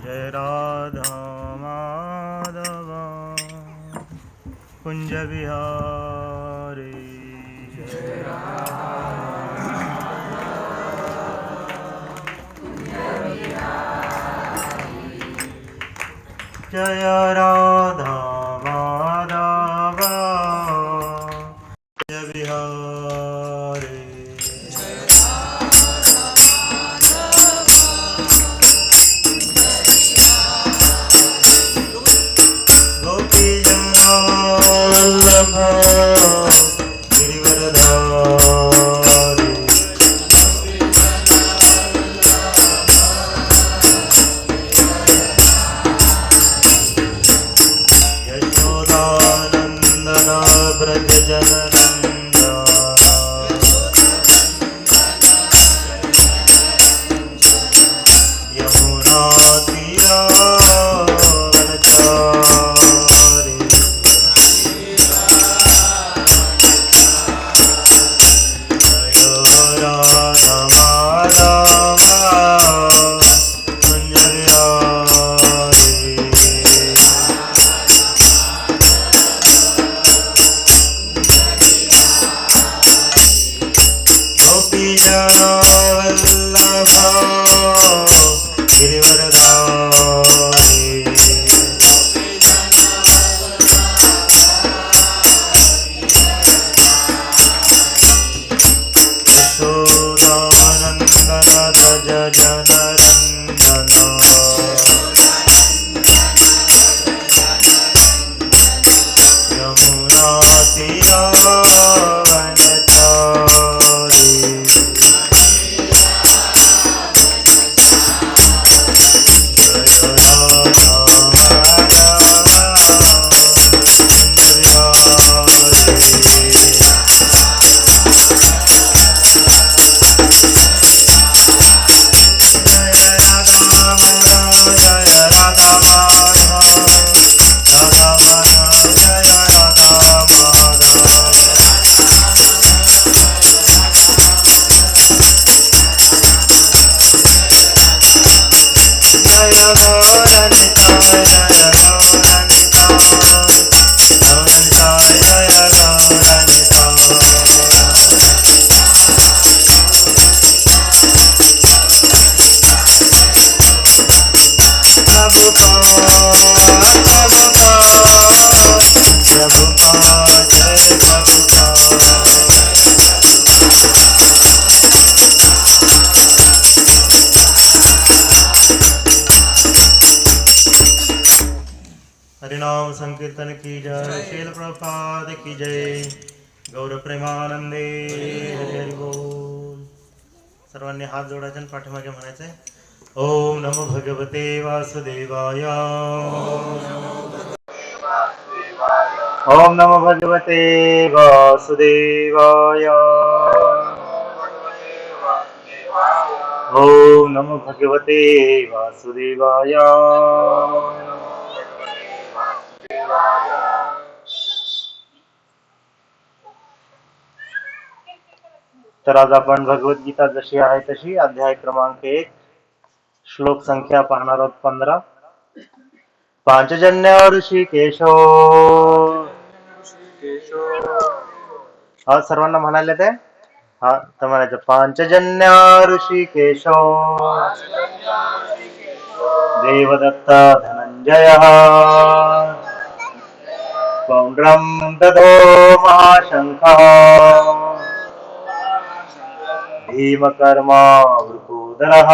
जय राधा माधव कुंज बिहारी जय जय राधा माधव कुंज बिहारी हरिनाम संकीर्तन की जय, शील प्रभुपाद की जय, गौर प्रेमानंदे हरि हरि बोल. सर्वांनी हात जोडायचे आणि पाठीमागे म्हणायचे ओम नमो भगवते वासुदेवाय. ओम नमो भगवते वासुदेवाय. ओम नमो भगवते वासुदेवाय. तर आज आपण भगवद्गीता जशी आहे तशी अध्याय क्रमांक 1 श्लोक संख्या पाहणार आहोत 15. पांचजन्य ऋषिकेशो. हा सर्वांना म्हणाले ते हा तर म्हणायचं पांचजन्य ऋषिकेशो देवदत्त धनंजय पौंड्रम दधो महाशंखः भीमकर्मा वृकोदरः.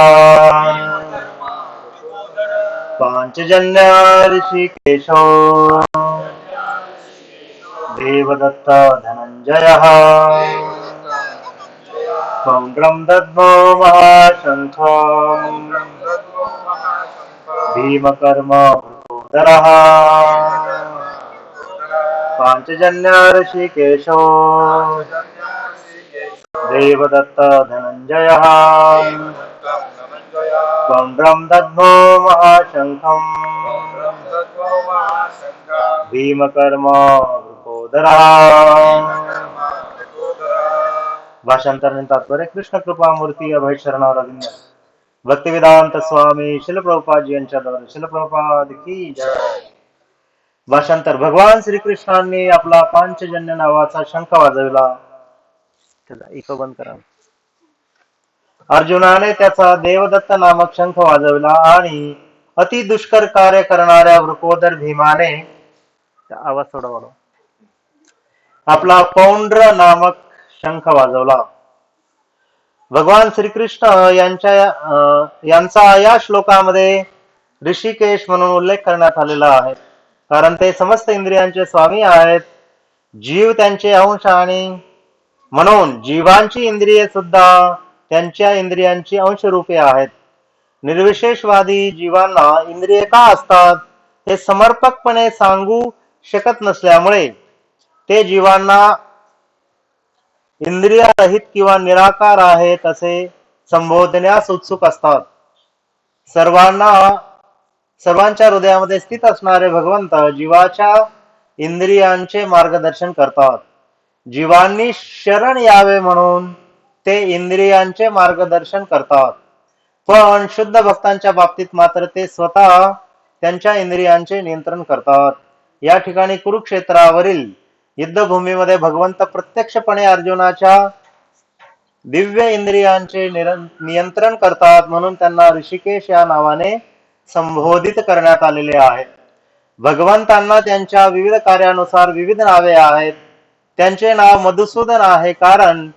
पांचजन्य ऋषिकेशो देवदत्त धनंजयः पौंड्रम दद्मो महाशंखः भीमकर्मा वृकोदरः. पांचजन्य ऋषिकेशो देवदत्त धनंजयः पौंड्रम दद्मो महाशंखम् भीमकर्मा वृकोदरः. भाषांतर तात्पर्य कृष्ण कृपा मूर्ती अभय शरणारविंद भक्तिवेदांत स्वामी शिल प्रभुपाद यांच्याद्वारे शिल प्रभुपाद की जय. भाषांतर. भगवान श्रीकृष्णांनी आपला पांचजन्य नावाचा शंख वाजविला. त्याला इको बंद करा. अर्जुनाने त्याचा देवदत्त नामक शंख वाजविला आणि अति दुष्कर कार्य करणाऱ्या वृकोदर भीमाने आवाज थोडा वाढव आपला पौंड्र नामक शंख वाजवला. भगवान श्रीकृष्ण यांचा या श्लोकामध्ये ऋषिकेश म्हणून उल्लेख करण्यात आलेला आहे, कारण ते समस्त इंद्रियांचे स्वामी आहेत. जीव त्यांचे अंश आणि म्हणून जीवांची इंद्रिये सुद्धा त्यांच्या इंद्रियांची अंशरूपे आहेत. निर्विशेषवादी जीवांना इंद्रिये का असतात हे समर्पकपणे सांगू शकत नसल्यामुळे ते जीवांना इंद्रियरहित किंवा निराकार आहेत असे संबोधण्यास उत्सुक असतात. सर्वांच्या हृदयामध्ये स्थित असणारे भगवंत जीवाच्या इंद्रियांचे मार्गदर्शन करतात. जीवांनी शरण यावे म्हणून ते इंद्रियांचे मार्गदर्शन करतात, पण शुद्ध भक्तांच्या बाबतीत मात्र ते स्वतः त्यांच्या इंद्रियांचे नियंत्रण करतात. या ठिकाणी कुरुक्षेत्रावरील युद्धभूमीमध्ये भगवंत प्रत्यक्षपणे अर्जुनाच्या दिव्य इंद्रियांचे नियंत्रण करतात, म्हणून त्यांना ऋषिकेश या नावाने संबोधित करण्यात आलेले आहे. भगवंतांना त्यांच्या विविध कार्यानुसार विविध नावे आहेत. त्यांचे नाव मधुसूदन आहे, कारण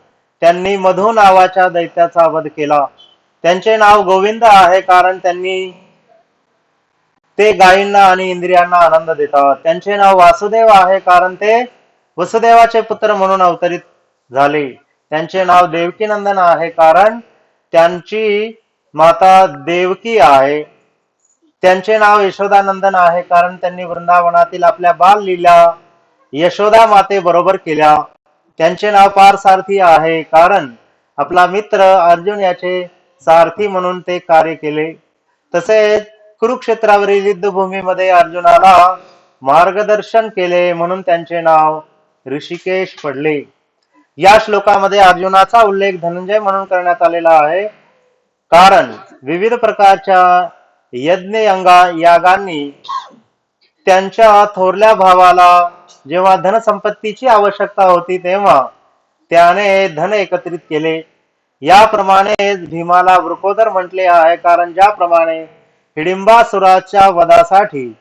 त्यांनी मधु नावाच्या दैत्याचा वध केला. त्यांचे नाव गोविंद आहे, कारण ते गायींना आणि इंद्रियांना आनंद देतात. त्यांचे नाव वासुदेव आहे, कारण ते वसुदेवाचे पुत्र म्हणून अवतरित झाले. त्यांचे नाव देवकीनंदन आहे, कारण त्यांची माता देवकी आहे. त्यांचे नाव यशोदानंदन आहे, कारण त्यांनी वृंदावनातील आपल्या बाललीला यशोदा माते बरोबर केल्या. त्यांचे नाव पारसारथी आहे, कारण आपला मित्र अर्जुन याचे सारथी म्हणून ते कार्य केले. तसेच कुरुक्षेत्रावरील युद्धभूमीमध्ये अर्जुनाला मार्गदर्शन केले, म्हणून त्यांचे नाव ऋषिकेश पडले. या श्लोकामध्ये अर्जुनाचा उल्लेख धनंजय म्हणून करण्यात आलेला आहे, कारण विविध प्रकारच्या यागांनी त्यांच्या थोरल्या भावाला जेव्हा धनसंपत्तीची आवश्यकता होती तेव्हा त्याने धन एकत्रित केले. याप्रमाणे भीमाला वृकोदर म्हटले आहे, कारण ज्याप्रमाणे हिडिंबासुराच्या वधासाठी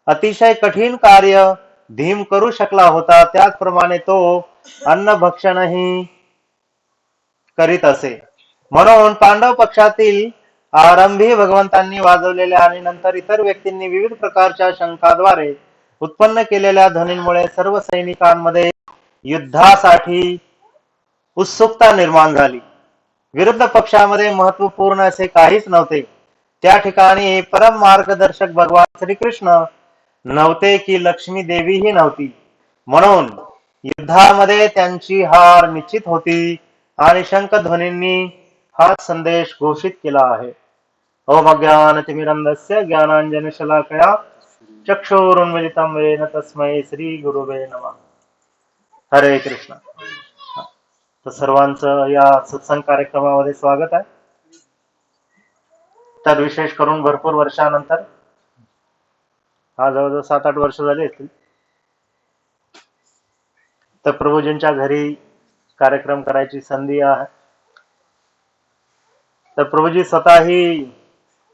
अतिशय कठीण कार्य भीम करू शकला होता, त्याचप्रमाणे तो अन्नभक्षणही करीत असे. म्हणून पांडव पक्षातील आरंभी भगवंतांनी वाजवलेल्या आणि नंतर इतर व्यक्तींनी विविध प्रकारच्या शंखाद्वारे उत्पन्न केलेल्या ध्वनींमुळे सर्व सैनिकांमध्ये युद्धासाठी उत्सुकता निर्माण झाली. विरुद्ध पक्षामध्ये महत्वपूर्ण असे काहीच नव्हते. त्या ठिकाणी परम मार्गदर्शक भगवान श्रीकृष्ण नव्हते की लक्ष्मी देवीही नव्हती. म्हणून युद्धामध्ये त्यांची हार निश्चित होती आणि शंखध्वनींनी हा संदेश घोषित केला आहे. ओम अज्ञानतिमिरन्धस्य ज्ञानाञ्जनशलाकया चक्षुरुन्मिलितं येन तस्मै श्री गुरुवे नमः. हरे कृष्ण. तर सर्वांचं या सत्संग कार्यक्रमामध्ये स्वागत आहे. तर विशेष करून भरपूर वर्षानंतर, हा जवळजवळ 7-8 वर्ष झाली असतील, तर प्रभूजींच्या घरी कार्यक्रम करायची संधी आहे. तर प्रभूजी स्वतःही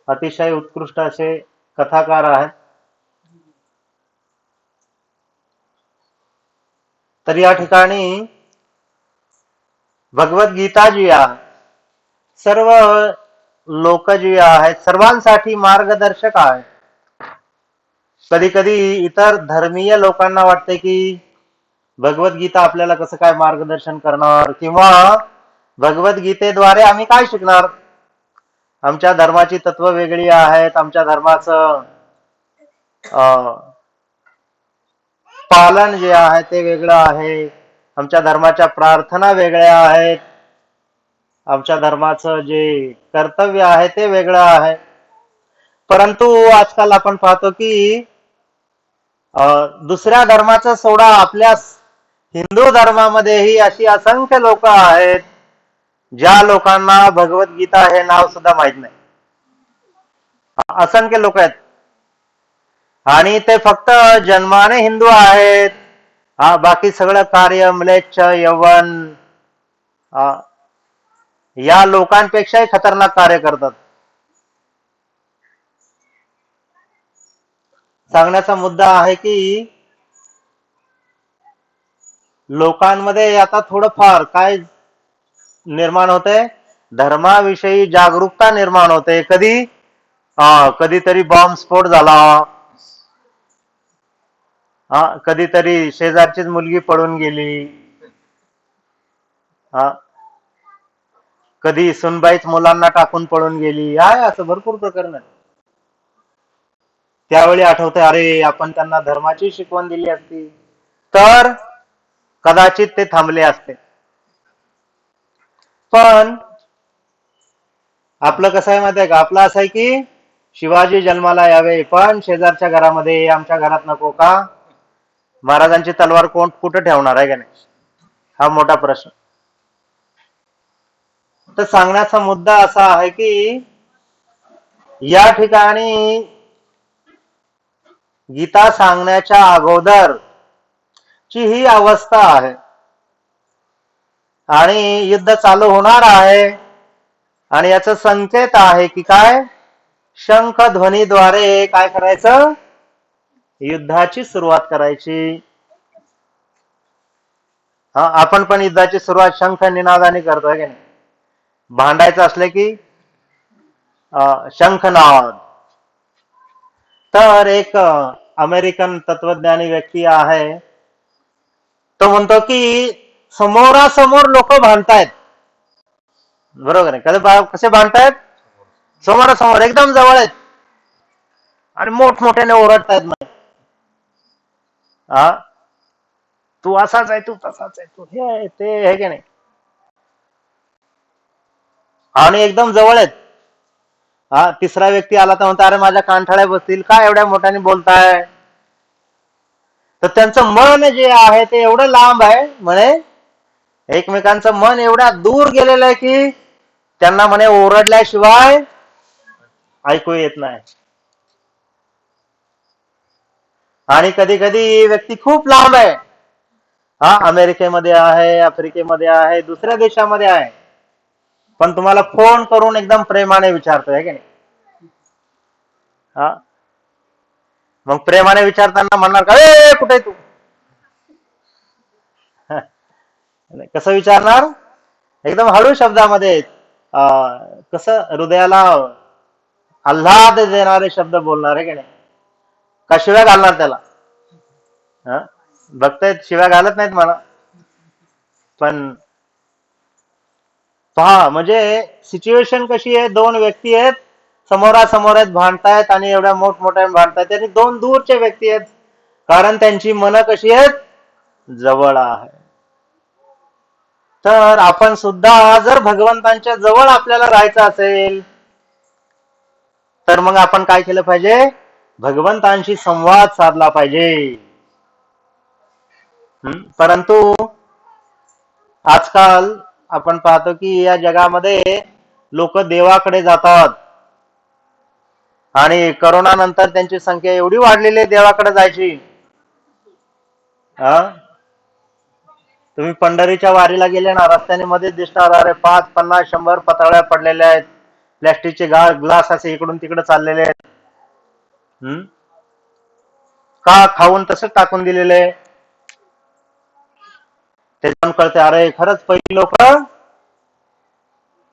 अतिशय उत्कृष्ट असे कथाकार आहेत. तर या ठिकाणी भगवद्गीता जी आहे, सर्व लोक जी आहेत सर्वांसाठी मार्गदर्शक आहे. कधी कधी इतर धर्मीय लोकांना वाटते की भगवद्गीता आपल्याला कसं काय मार्गदर्शन करणार, किंवा भगवद्गीतेद्वारे आम्ही काय शिकणार. आमच्या धर्माची तत्व वेगळी आहेत, आमच्या धर्माचं पालन जे आहे ते वेगळं आहे, आमच्या धर्माच्या प्रार्थना वेगळ्या आहेत, आमच्या धर्माचं जे कर्तव्य आहे ते वेगळं आहे. परंतु आजकाल आपण पाहतो की दुसऱ्या धर्माचं सोडा, आपल्या हिंदू धर्मामध्येही अशी असंख्य लोक आहेत ज्या लोकांना भगवद्गीता हे नाव सुद्धा माहित नाही. असंख्य लोक आहेत आणि ते फक्त जन्माने हिंदू आहेत. बाकी सगळं कार्य म्लेच्छ यवन या लोकांपेक्षाही खतरनाक कार्य करतात. सांगण्याचा मुद्दा आहे की लोकांमध्ये आता थोडंफार काय निर्माण होते, धर्माविषयी जागरूकता निर्माण होते. कधीतरी बॉम्बस्फोट झाला, कधीतरी शेजारचीच मुलगी पळून गेली, कधी सुनबाईच मुलांना टाकून पळून गेली. आहे असं भरपूर प्रकरण आहे. त्यावेळी आठवते, अरे आपण त्यांना धर्माची शिकवण दिली असती तर कदाचित ते थांबले असते. पण आपलं कसं आहे माहिती आहे का, आपलं असं आहे की शिवाजी जन्माला यावे पण शेजारच्या घरामध्ये, आमच्या घरात नको का? महाराजांची तलवार कोण कुठे ठेवणार आहे का नाही, हा मोठा प्रश्न. तर सांगण्याचा मुद्दा असा आहे की या ठिकाणी गीता सांगण्याच्या अगोदर ची ही अवस्था आहे आणि युद्ध चालू होणार आहे आणि याचं संकेत आहे की काय, शंख ध्वनीद्वारे काय करायचं, युद्धाची सुरुवात करायची. आपण पण युद्धाची सुरुवात शंख निनादाने करतोय की नाही. भांडायचं असले की शंखनाद. तर एक अमेरिकन तत्वज्ञानी व्यक्ती आहे, तो म्हणतो की समोरासमोर लोक भांडतायत, बरोबर आहे, कसे भांडतायत, समोरासमोर एकदम जवळ आहेत आणि मोठमोठ्याने ओरडतायत. तू असाच आहे, तू तसाच आहे, तू हे ते हे की नाही, आणि एकदम जवळ आहेत. तिसरा व्यक्ती आला तर म्हणता, अरे माझ्या कानठाळ्या बसतील, काय एवढ्या मोठ्याने बोलताय. तर त्यांचं मन जे आहे ते एवढं लांब आहे म्हणे, एकमेकांचं मन एवढ्या दूर गेलेलं आहे की त्यांना म्हणे ओरडल्याशिवाय ऐकू येत नाही. आणि कधी कधी व्यक्ती खूप लांब आहे, अमेरिकेमध्ये आहे, आफ्रिकेमध्ये आहे, दुसऱ्या देशामध्ये आहे, पण तुम्हाला फोन करून एकदम प्रेमाने विचारतोय की नाही. मग प्रेमाने विचारताना म्हणणार का, ए कुठे तू, कसं विचारणार, एकदम हळू शब्दामध्ये, कसं हृदयाला आल्हाद देणारे शब्द बोलणार आहे की नाही. का शिव्या घालणार त्याला, भक्त शिव्या घालत नाहीत मला, पण पहा म्हणजे सिच्युएशन कशी आहे, दोन व्यक्ती आहेत, समोरासमोर आहेत, भांडतायत आणि एवढ्या मोठमोठ्या भांडतायत, आणि दोन दूरचे व्यक्ती आहेत, कारण त्यांची मनं कशी आहेत, जवळ आहे. तर आपण सुद्धा जर भगवंतांच्या जवळ आपल्याला राहायचं असेल तर मग आपण काय केलं पाहिजे, भगवंतांशी संवाद साधला पाहिजे. परंतु आजकाल आपण पाहतो की या जगामध्ये लोक देवाकडे जातात आणि करोना नंतर त्यांची संख्या एवढी वाढलेली आहे देवाकडे जायची. तुम्ही पंढरीच्या वारीला गेले ना, रस्त्याने मध्ये दिसणार, अरे 5, 50, 100 पत्राळ्या पडलेल्या आहेत, प्लॅस्टिकचे ग्लास असे इकडून तिकडे चाललेले आहेत. का खाऊन तसंच टाकून दिलेले. त्याच्यावर कळते, अरे खरंच पहिली लोक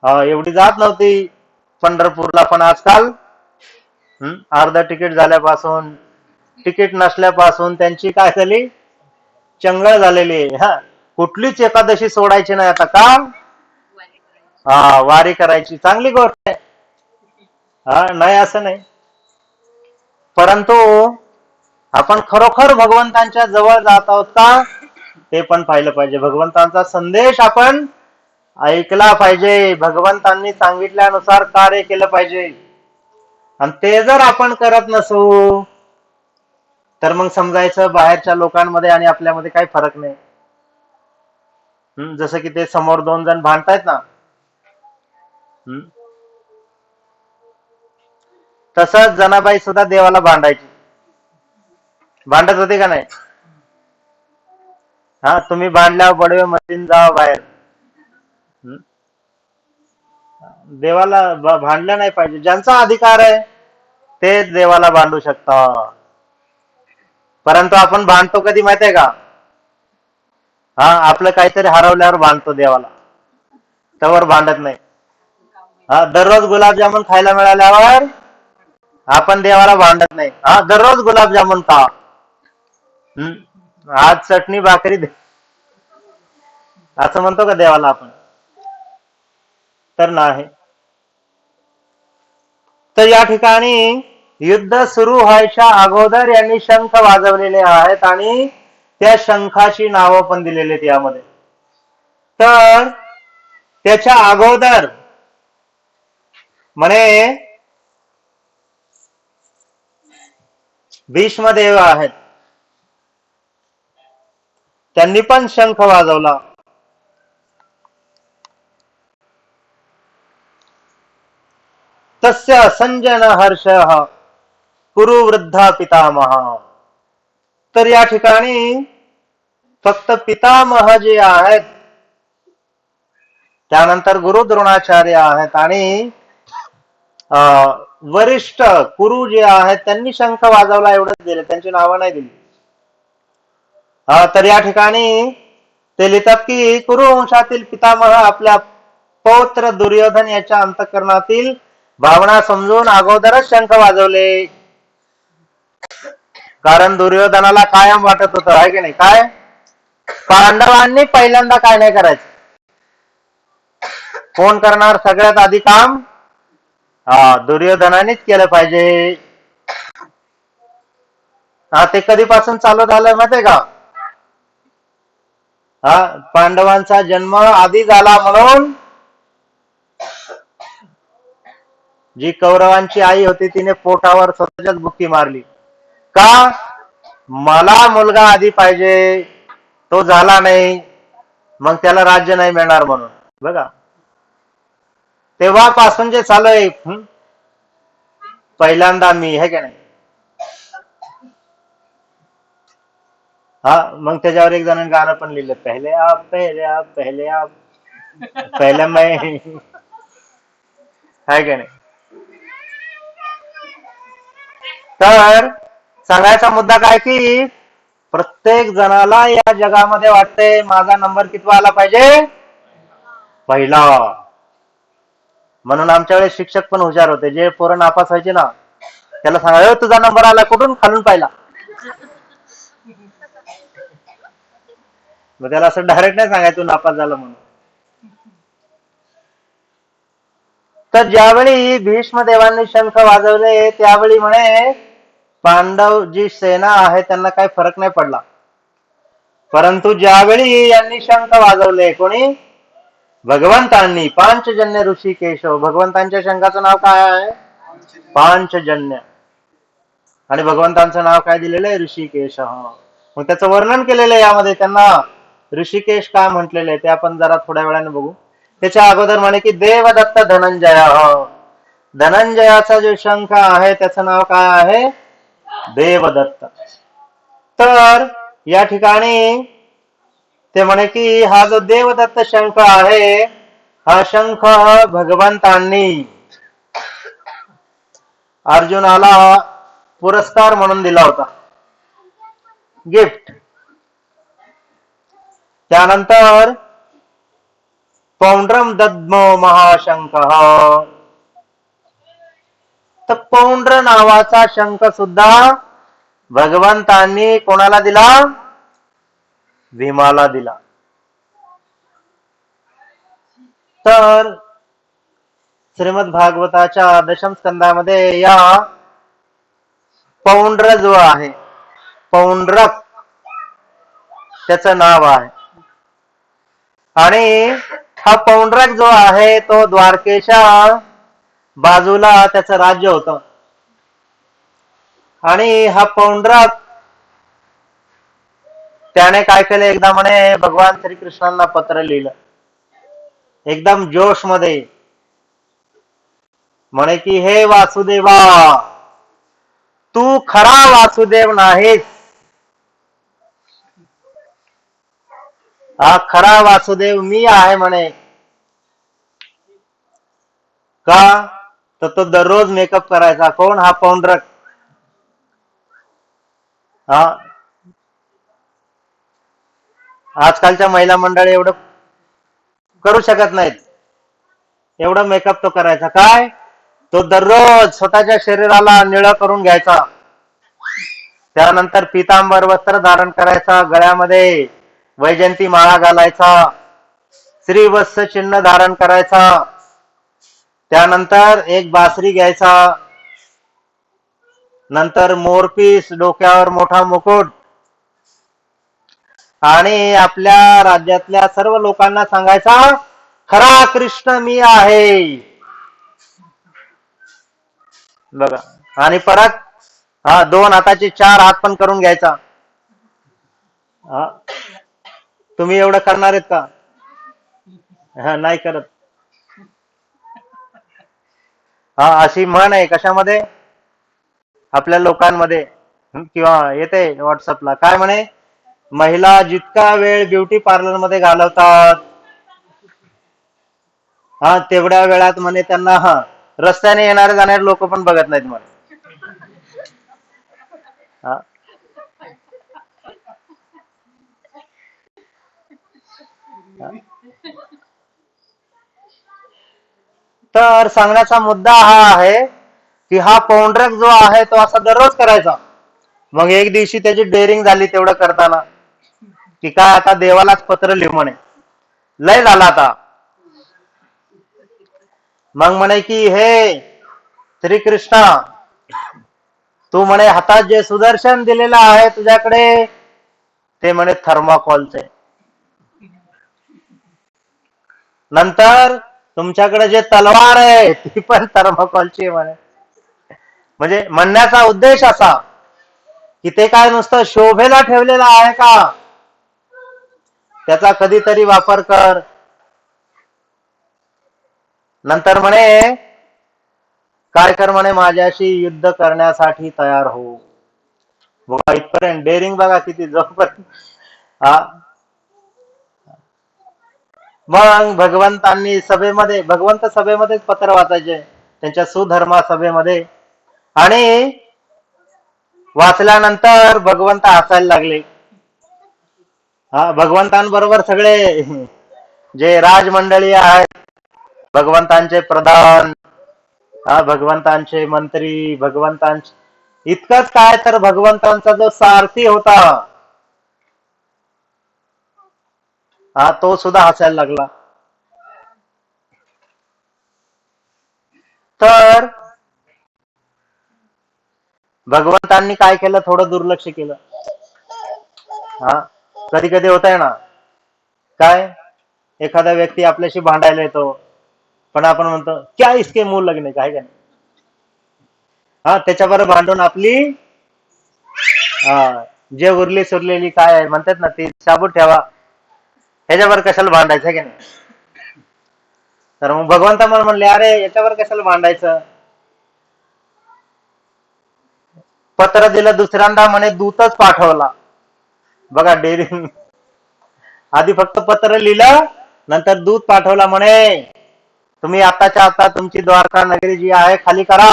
एवढी जात नव्हती पंढरपूरला, पण आजकाल अर्ध तिकीट झाल्यापासून, तिकीट नसल्यापासून त्यांची काय झाली, चंगळ झालेली. कुठलीच एकादशी सोडायची नाही आता, का वारी करायची, चांगली गोष्ट आहे, नाही असं नाही, परंतु आपण खरोखर भगवंतांच्या जवळ जात आहोत का ते पण पाहिलं पाहिजे. भगवंतांचा संदेश आपण ऐकला पाहिजे, भगवंतांनी सांगितल्यानुसार कार्य केलं पाहिजे. आणि ते जर आपण करत नसू तर मग समजायचं बाहेरच्या लोकांमध्ये आणि आपल्यामध्ये काही फरक नाही. जसं की ते समोर 2 जण भांडतायत ना, तसंच जनाबाई सुद्धा देवाला भांडायची, भांडत होते का नाही? हा, तुम्ही भांडल्यावर बडवे मशीन जावा बाहेर. हं? देवाला भांडलं नाही पाहिजे. ज्यांचा अधिकार आहे तेच देवाला भांडू शकतात. परंतु आपण भांडतो कधी माहितीये का? हा, आपलं काहीतरी हरवल्यावर भांडतो देवाला, त्यावर भांडत नाही. हा, दररोज गुलाबजामुन खायला मिळाल्यावर आपण देवाला भांडत नाही. हा, दररोज गुलाबजामुन खा. हं? आज चटणी भाकरी दे असं म्हणतो का देवाला आपण? तर नाही. तर या ठिकाणी युद्ध सुरू व्हायच्या अगोदर यांनी शंख वाजवलेले आहेत आणि त्या शंखाची नावं पण दिलेली आहेत यामध्ये. तर त्याच्या अगोदर म्हणे भीष्मदेव आहेत, त्यांनी पण शंख वाजवला. तस्य संजन हर्षः कुरु वृद्धा पितामह. तर या ठिकाणी फक्त पितामह जे आहेत, त्यानंतर गुरु द्रोणाचार्य आहेत आणि वरिष्ठ कुरु जे आहेत त्यांनी शंख वाजवला एवढंच दिले, त्यांची नावं नाही दिली. तर या ठिकाणी ते लिहितात की कुरुवंशातील पितामह आपल्या पौत्र दुर्योधन याच्या अंतःकरणातील भावना समजून अगोदरच शंख वाजवले. कारण दुर्योधनाला कायम वाटत होतं आहे की नाही, काय पांडवांनी पहिल्यांदा काय नाही करायचं, कोण करणार सगळ्यात आधी काम? दुर्योधनानेच केलं पाहिजे. ते कधीपासून चालू झालं माहितीये का? पांडवांचा जन्म आधी झाला म्हणून जी कौरवांची आई होती तिने पोटावर स्वतःच्याच बुक्की मारली. का? मला मुलगा आधी पाहिजे, तो झाला नाही मग त्याला राज्य नाही मिळणार म्हणून. बघा, तेव्हापासून जे चालू आहे, पहिल्यांदा मी है का नाही. मग त्याच्यावर एक जणांनी गाणं पण लिहिलं, पहिले आप पहिले आप पहिले आप पहिले मैं है का नाही. तर सांगायचा मुद्दा काय की प्रत्येक जणाला या जगामध्ये वाटते माझा नंबर कितवा आला पाहिजे? पहिला. म्हणून आमच्या वेळेस शिक्षक पण हुशार होते, जे पोरं नापास व्हायचे ना त्याला सांगा तुझा नंबर आला कुठून? खालून पाहिला. मग त्याला असं डायरेक्ट नाही सांगायचं तू नापास झाला म्हणून. तर ज्यावेळी भीष्मदेवांनी शंख वाजवले त्यावेळी म्हणे पांडव जी सेना आहे त्यांना काही फरक नाही पडला. परंतु ज्यावेळी यांनी शंख वाजवले, कोणी? भगवंतांनी, पांचजन्य ऋषी केशव. भगवंतांच्या शंखाचं नाव काय आहे? पांचजन्य. आणि भगवंतांचं नाव काय दिलेलं आहे? ऋषिकेश. मग त्याचं वर्णन केलेलं आहे यामध्ये, त्यांना ऋषिकेश का म्हटलेलं आहे ते आपण जरा थोड्या वेळाने बघू. त्याच्या अगोदर म्हणे की देवदत्त धनंजय. धनंजयाचा जो शंख आहे त्याचं नाव काय आहे? देवदत्त. तर या ठिकाणी ते म्हणे की हा जो देवदत्त शंख आहे, हा शंख भगवंतांनी अर्जुनाला पुरस्कार म्हणून दिला होता, गिफ्ट. त्यानंतर पौंड्रम दद्मो महाशंख. तर पौंड्र नावाचा शंख सुद्धा भगवंतांनी कोणाला दिला? भीमाला दिला. तर श्रीमद भागवताच्या दशम स्कंदामध्ये या पौंड्र जो आहे, पौंड्रक त्याचं नाव आहे. आणि हा पौंड्रक जो आहे तो द्वारकेच्या बाजूला त्याचं राज्य होतं. आणि हा पौंड्रक त्याने काय केलं, एकदा म्हणे भगवान श्रीकृष्णांना पत्र लिहिलं एकदम जोश मध्ये, म्हणे की हे वासुदेवा, तू खरा वासुदेव नाहीस. हा खरा वासुदेव मी आहे म्हणे. का तर तो दररोज मेकअप करायचा. कोण? हा पौंड्रक. हा आजकालच्या महिला मंडळी एवढं करू शकत नाहीत. एवढा मेकअप तो करायचा. काय? तो दररोज स्वतःच्या शरीराला निळं करून घ्यायचा. त्यानंतर पितांबर वस्त्र धारण करायचा. गळ्यामध्ये वैजंती माळा घालायचा. श्रीवत्स चिन्ह धारण करायचा. त्यानंतर एक बासरी घ्यायचा. नंतर मोरपीस, डोक्यावर मोठा मुकुट, आणि आपल्या राज्यातल्या सर्व लोकांना सांगायचा खरा कृष्ण मी आहे. बघा. आणि परत हा 2 हाताचे 4 हात पण करून घ्यायचा. हा तुम्ही एवढं करणार आहेत का? हा नाही करत. हा अशी म्हण आहे कशामध्ये? आपल्या लोकांमध्ये किंवा येते व्हॉट्सअपला. काय म्हणे? महिला जितका वेळ ब्युटी पार्लर मध्ये घालवतात, हा तेवढ्या वेळात म्हणे त्यांना रस्त्याने येणारे जाणारे लोक पण बघत नाहीत म्हणे. हा तर सांगण्याचा मुद्दा हा आहे की हा पौंड्रक जो आहे तो असा दररोज करायचा. मग एक दिवशी त्याची डेअरिंग झाली तेवढं करताना, की काय आता देवालाच पत्र लिहू म्हणे. लय झाला आता. मग म्हणे की हे श्रीकृष्णा, तू म्हणे हातात जे सुदर्शन दिलेलं आहे तुझ्याकडे ते म्हणे थर्माकोलचे. नंतर तुमच्याकडे जे तलवार आहे ती पण थर्माकोलची म्हणे. म्हणजे म्हणण्याचा उद्देश असा की ते काय नुसतं शोभेला ठेवलेलं आहे का? त्याचा कधीतरी वापर कर. नंतर म्हणे काय कर म्हणे, माझ्याशी युद्ध करण्यासाठी तयार हो. बघा इथपर्यंत डेअरिंग बघा किती जोपर्यंत. हा मग भगवंत सभेमध्येच पत्र वाचायचे त्यांच्या सुधर्मा सभेमध्ये. आणि वाचल्यानंतर भगवंत हसायला लागले. हा भगवंतांबरोबर सगळे जे राजमंडळी आहेत, भगवंतांचे प्रधान, हा भगवंतांचे मंत्री, भगवंतांचे इतकंच काय तर भगवंतांचा जो सारथी होता हा तो सुद्धा हसायला लागला. तर भगवंतांनी काय केलं? थोडं दुर्लक्ष केलं. हा कधी कधी होत आहे ना, काय एखादा व्यक्ती आपल्याशी भांडायला येतो, पण आपण म्हणतो क्या इसके मुंह लगने का, आहे का नाही? हा त्याच्याबरोबर भांडून आपली जे उरली सुरलेली काय आहे म्हणतात ना, ती शाबूत ठेवा, ह्याच्यावर कशाला भांडायचं, आहे की नाही? तर मग भगवंत मला म्हणले अरे याच्यावर कशाला भांडायचं. पत्र दिलं दुसऱ्यांदा म्हणे दूतच पाठवला. बघा डेअरिंग. आधी फक्त पत्र लिहिलं, नंतर दूत पाठवला म्हणे तुम्ही आताच्या आता तुमची द्वारका नगरी जी आहे खाली करा.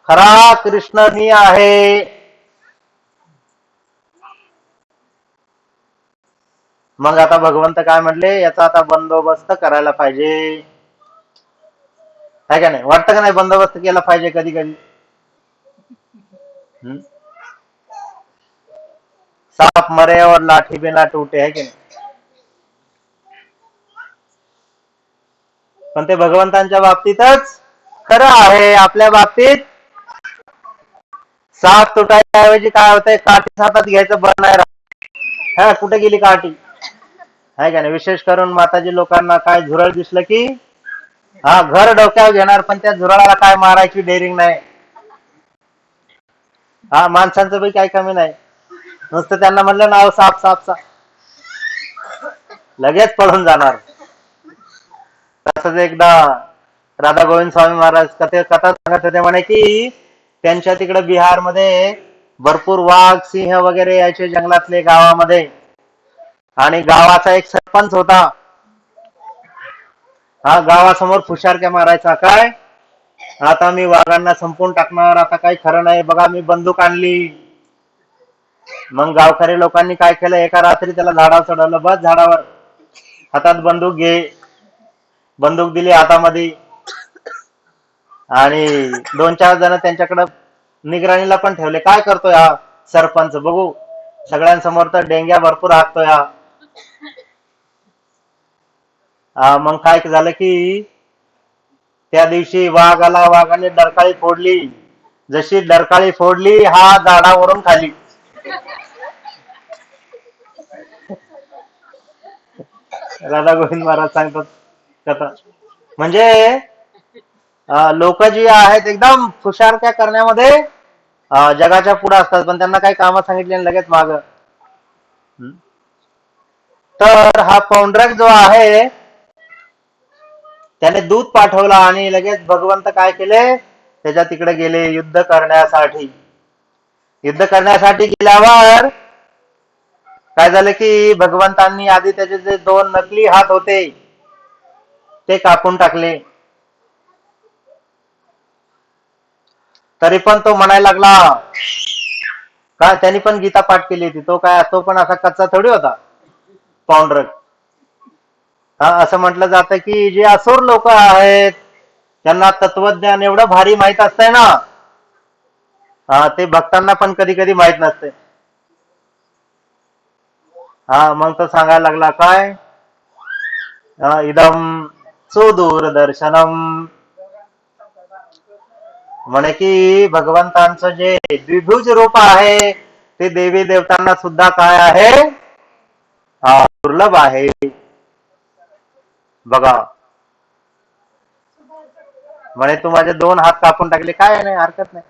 खरा कृष्ण मी आहे. मग आता भगवंत काय म्हटले, याचा आता बंदोबस्त करायला पाहिजे, आहे का नाही? वाटतं का नाही बंदोबस्त केला पाहिजे कधी कधी? साप मरे और लाठी भी ना टूटे, है की नाही? पण ते भगवंतांच्या बाबतीतच खरं आहे. आपल्या बाबतीत साप तुटायच्याऐवजी काय होतंय, काठी हातात घ्यायचं बरं नाही राहत. हा कुठे गेली काठी, आहे का नाही? विशेष करून माताजी लोकांना काय झुरळ दिसलं की हा घर डोक्यावर घेणार, पण त्या झुरळाला काय मारायची डेअरिंग नाही. हा माणसांचं बी काही कमी नाही. नुसतं त्यांना म्हटलं नाव साप साप साप, लगेच पळून जाणार. तसंच एकदा राधा गोविंद स्वामी महाराज कथा सांगत होते म्हणे की त्यांच्या तिकडे बिहारमध्ये भरपूर वाघ सिंह वगैरे यायचे जंगलातले गावामध्ये. आणि गावाचा एक सरपंच होता. हा गावासमोर फुशारक्या मारायचा, काय आता मी वाघांना संपून टाकणार, आता काही खरं नाही, बघा मी बंदूक आणली. मग गावकरी लोकांनी काय केलं, एका रात्री त्याला झाडावर चढवलं, बस झाडावर, हातात बंदूक घे. बंदूक दिली हातामध्ये. आणि 2-4 जण त्यांच्याकडे निगराणीला पण ठेवले, काय करतोय हा सरपंच, बघू सगळ्यांसमोर तर डेंग्या भरपूर हाकतोय हा. मग काय झालं की त्या दिवशी वाघ आला, वाघाने डरकाळी फोडली. जशी डरकाळी फोडली, हा झाडावरून खाली. राधा गोविंद महाराज सांगतात कथा. म्हणजे लोक जी आहेत एकदम फुशारक्या करण्यामध्ये जगाच्या पुढे असतात, पण त्यांना काही कामं सांगितली लगेच माग. तर हा पौंड्रक जो आहे त्याने दूध पाठवला आणि लगेच भगवंत काय केले, त्याच्या तिकडे गेले युद्ध करण्यासाठी. युद्ध करण्यासाठी गेल्यावर काय झालं की भगवंतांनी आधी त्याचे जे 2 नकली हात होते ते कापून टाकले. तरी पण तो म्हणायला लागला, का त्यांनी पण गीता पाठ केली होती, तो पण असा कच्चा थोडी होता पौंड्रक. असं म्हटलं जातं की जे असुर लोक आहेत त्यांना तत्वज्ञान एवढं भारी माहित असतंय ना, ते भक्तांना पण कधी कधी माहित नसते. मग तो सांगायला लागला, काय इदम सुदूरदर्शनम, म्हणे की भगवंतांचं जे द्विभुज रूप आहे ते देवी देवतांना सुद्धा काय आहे, दुर्लभ आहे. बघा, म्हणे तू माझे 2 हात कापून टाकले, काय नाही हरकत नाही,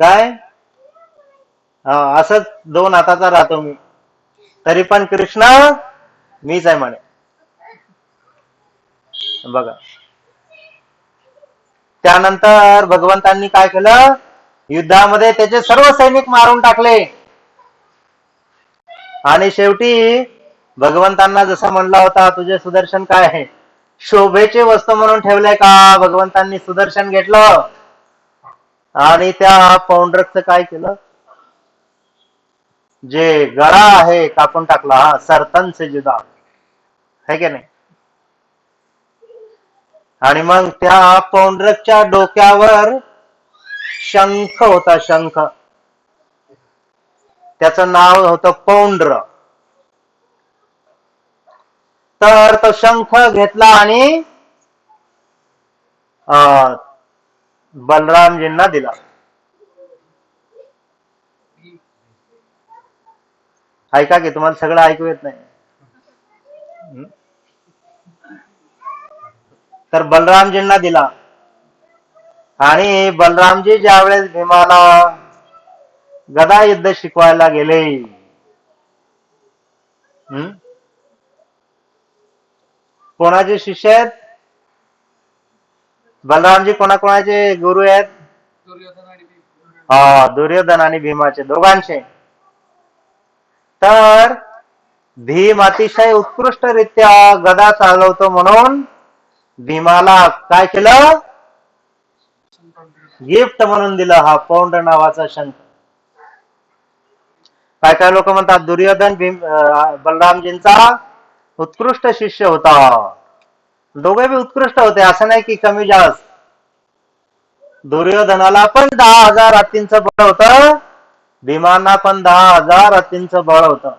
काय असंच 2 हाताचा राहतो मी, तरी पण कृष्ण मीच आहे म्हणे. बघा, त्यानंतर भगवंतांनी काय केलं, युद्धामध्ये त्याचे सर्व सैनिक मारून टाकले. आणि शेवटी भगवंतांना जसं म्हणला होता, तुझे सुदर्शन काय आहे, शोभेची वस्तू म्हणून ठेवलंय का, भगवंतांनी सुदर्शन घेतलं आणि त्या पौंड्रकचं काय केलं, जे गळा आहे कापून टाकला. सरतन से जुदा है की नाही. आणि मग त्या पौंड्रकच्या डोक्यावर शंख होता, शंख, त्याचं नाव होतं पौंड्र. तर तो शंख घेतला आणि बलरामजींना दिला. ऐका की तुम्हाला सगळं ऐकू येत नाही. तर बलरामजींना दिला. आणि बलरामजी ज्यावेळेस भीमाला गदा युद्ध शिकवायला गेले, कोणाचे शिष्य आहेत बलरामजी, कोणाकोणाचे गुरु आहेत, दुर्योधन आणि भीमाचे दोघांचे. तर भीम अतिशय उत्कृष्टरित्या गदा चालवतो म्हणून भीमाला काय केलं, गिफ्ट म्हणून दिलं हा पौंड नावाचा शंख. काय काय लोक म्हणतात दुर्योधन बलरामजींचा उत्कृष्ट शिष्य होता. दोघे बी उत्कृष्ट होते, असं नाही की कमी जास्त. दुर्योधनाला पण 10,000 हत्तींचं बळ होतं, भीमांना पण 10,000 हत्तींचं बळ होतं.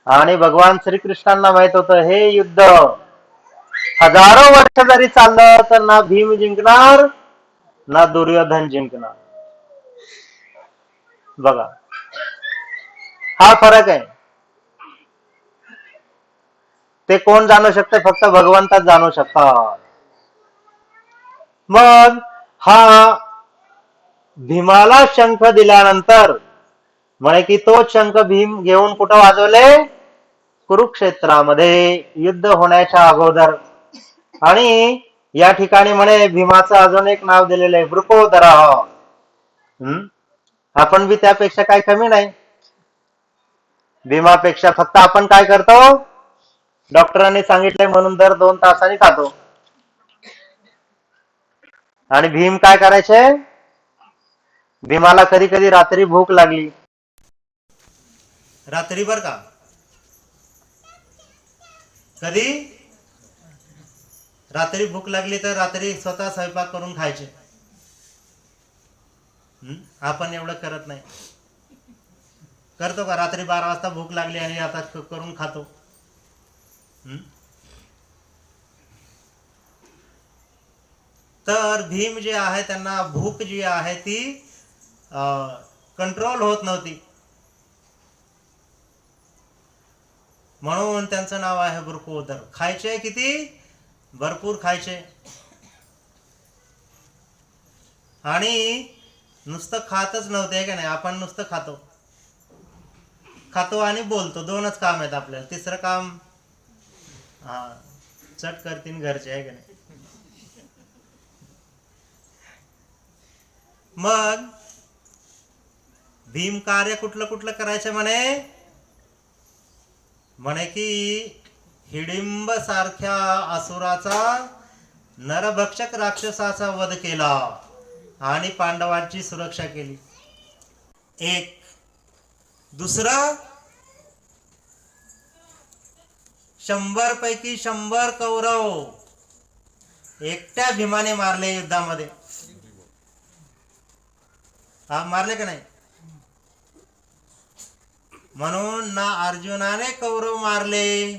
आणि भगवान श्रीकृष्णांना माहित होतं हे युद्ध हजारो वर्ष जरी चाललं तर ना भीम जिंकणार ना दुर्योधन जिंकणार. बघा, हा फरक आहे. ते कोण जाणू शकते, फक्त भगवंतच जाणू शकतात. मग हा भीमाला शंख दिल्यानंतर म्हणे की तो शंख भीम घेऊन कुठं वाजवले, कुरुक्षेत्रामध्ये युद्ध होण्याच्या अगोदर. आणि या ठिकाणी म्हणे भीमाचं अजून एक नाव दिलेलं आहे, वृकोदरः. आपण बी त्यापेक्षा काही कमी नाही भीमापेक्षा. फक्त आपण काय करतो, डॉक्टरांनी सांगितलंय म्हणून दर 2 तासांनी खातो. आणि भीम काय करायचे, भीमाला कधी कधी रात्री भूक लागली, रात्री बर का, कधी रात्री भूक लागली तर रात्री स्वतः स्वयंपाक करून खायचे. आपण एवढं करत नाही. करतो का, रात्री 12 वाजता भूक लागली आणि आता करून खातो. तर भीम जे आहे त्यांना भूक जी आहे ती कंट्रोल होत नव्हती, म्हणून त्यांचं नाव आहे वृकोदर. खायचे किती, भरपूर खायचे. आणि नुसतं खातच नव्हते का नाही, आपण नुसतं खातो आणि बोलतो, 2च काम आहेत आपल्याला. तिसरं काम चट करतीन घरचे, आहे का नाही. मग भीम कार्य कुठलं कुठलं करायचं म्हणे की हिडिंब सारख्या असुराचा, नरभक्षक राक्षसाचा वध केला आणि पांडवांची सुरक्षा केली. एक. दुसरं, 100 पैकी 100 कौरव एकट्या भीमाने मारले युद्धामध्ये. मारले का नाही. म्हणून ना अर्जुनाने कौरव मारले,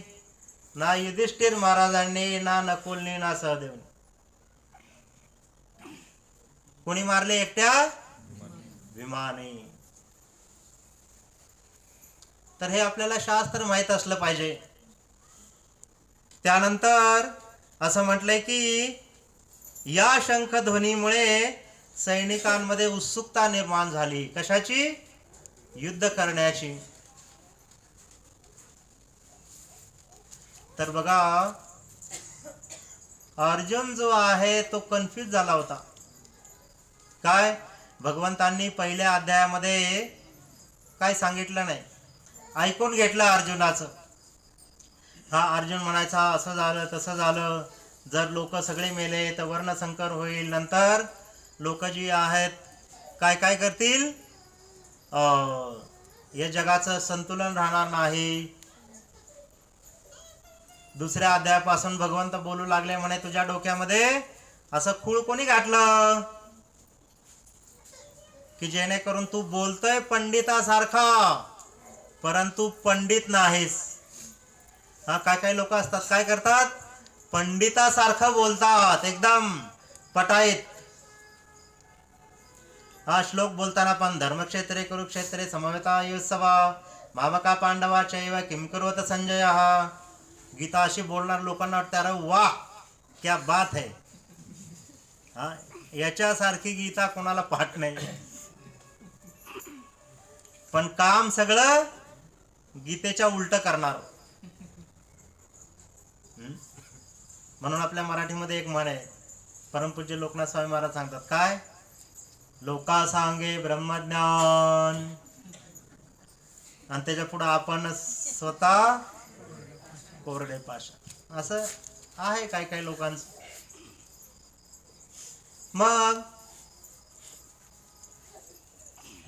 ना युधिष्ठिर महाराजांनी, ना नकुलनी, ना सहदेवनी. कोणी मारले, एकट्या भीमाने. तर हे आपल्याला शास्त्र माहित असलं पाहिजे. त्यानंतर असं म्हटलंय की या शंखध्वनीमुळे सैनिकांमध्ये उत्सुकता निर्माण झाली. कशाची, युद्ध करण्याची. तर बघा, अर्जुन जो आहे तो कन्फ्यूज झाला होता. काय, भगवंतांनी पहिल्या अध्यायामध्ये काय सांगितलं नाही, ऐकून घेतलं अर्जुनाचं. अर्जुन म्हणायचा असं झालं तसं झालं, जर लोक सगळे मेले तर वर्णसंकर होईल, नंतर लोक जी आहेत काय काय करतील, या जगाचं संतुलन राहणार नाही. दुसऱ्या अध्यायापासून भगवंत बोलू लागले म्हणे, तुझ्या डोक्यामध्ये असं खूळ कोणी घातलं की जेणेकरून तू बोलतोय पंडितासारखा परंतु पंडित नाहीस. काय काय लोक असतात, काय करतात, पंडितासारखं बोलतात, एकदम पटाईत. श्लोक बोलताना पण धर्मक्षेत्रे कुरुक्षेत्रे समवेता युत्सवा मामका पांडवा चैव किम करोत संजय. गीता अशी बोलणार लोकांना वाटतं, अरे वाह क्या बात है. याच्यासारखी गीता कोणाला पाठ नाही. पण काम सगळं गीतेच्या उलट करणार. म्हणून आपल्या मराठीमध्ये एक म्हण आहे, परमपूज्य लोकनाथ स्वामी महाराज सांगतात, काय, लोका सांगे ब्रह्मज्ञान, आणि त्याच्या पुढे आपण स्वतः कोरडे पाषाण. असं आहे काय काय लोकांचं. मग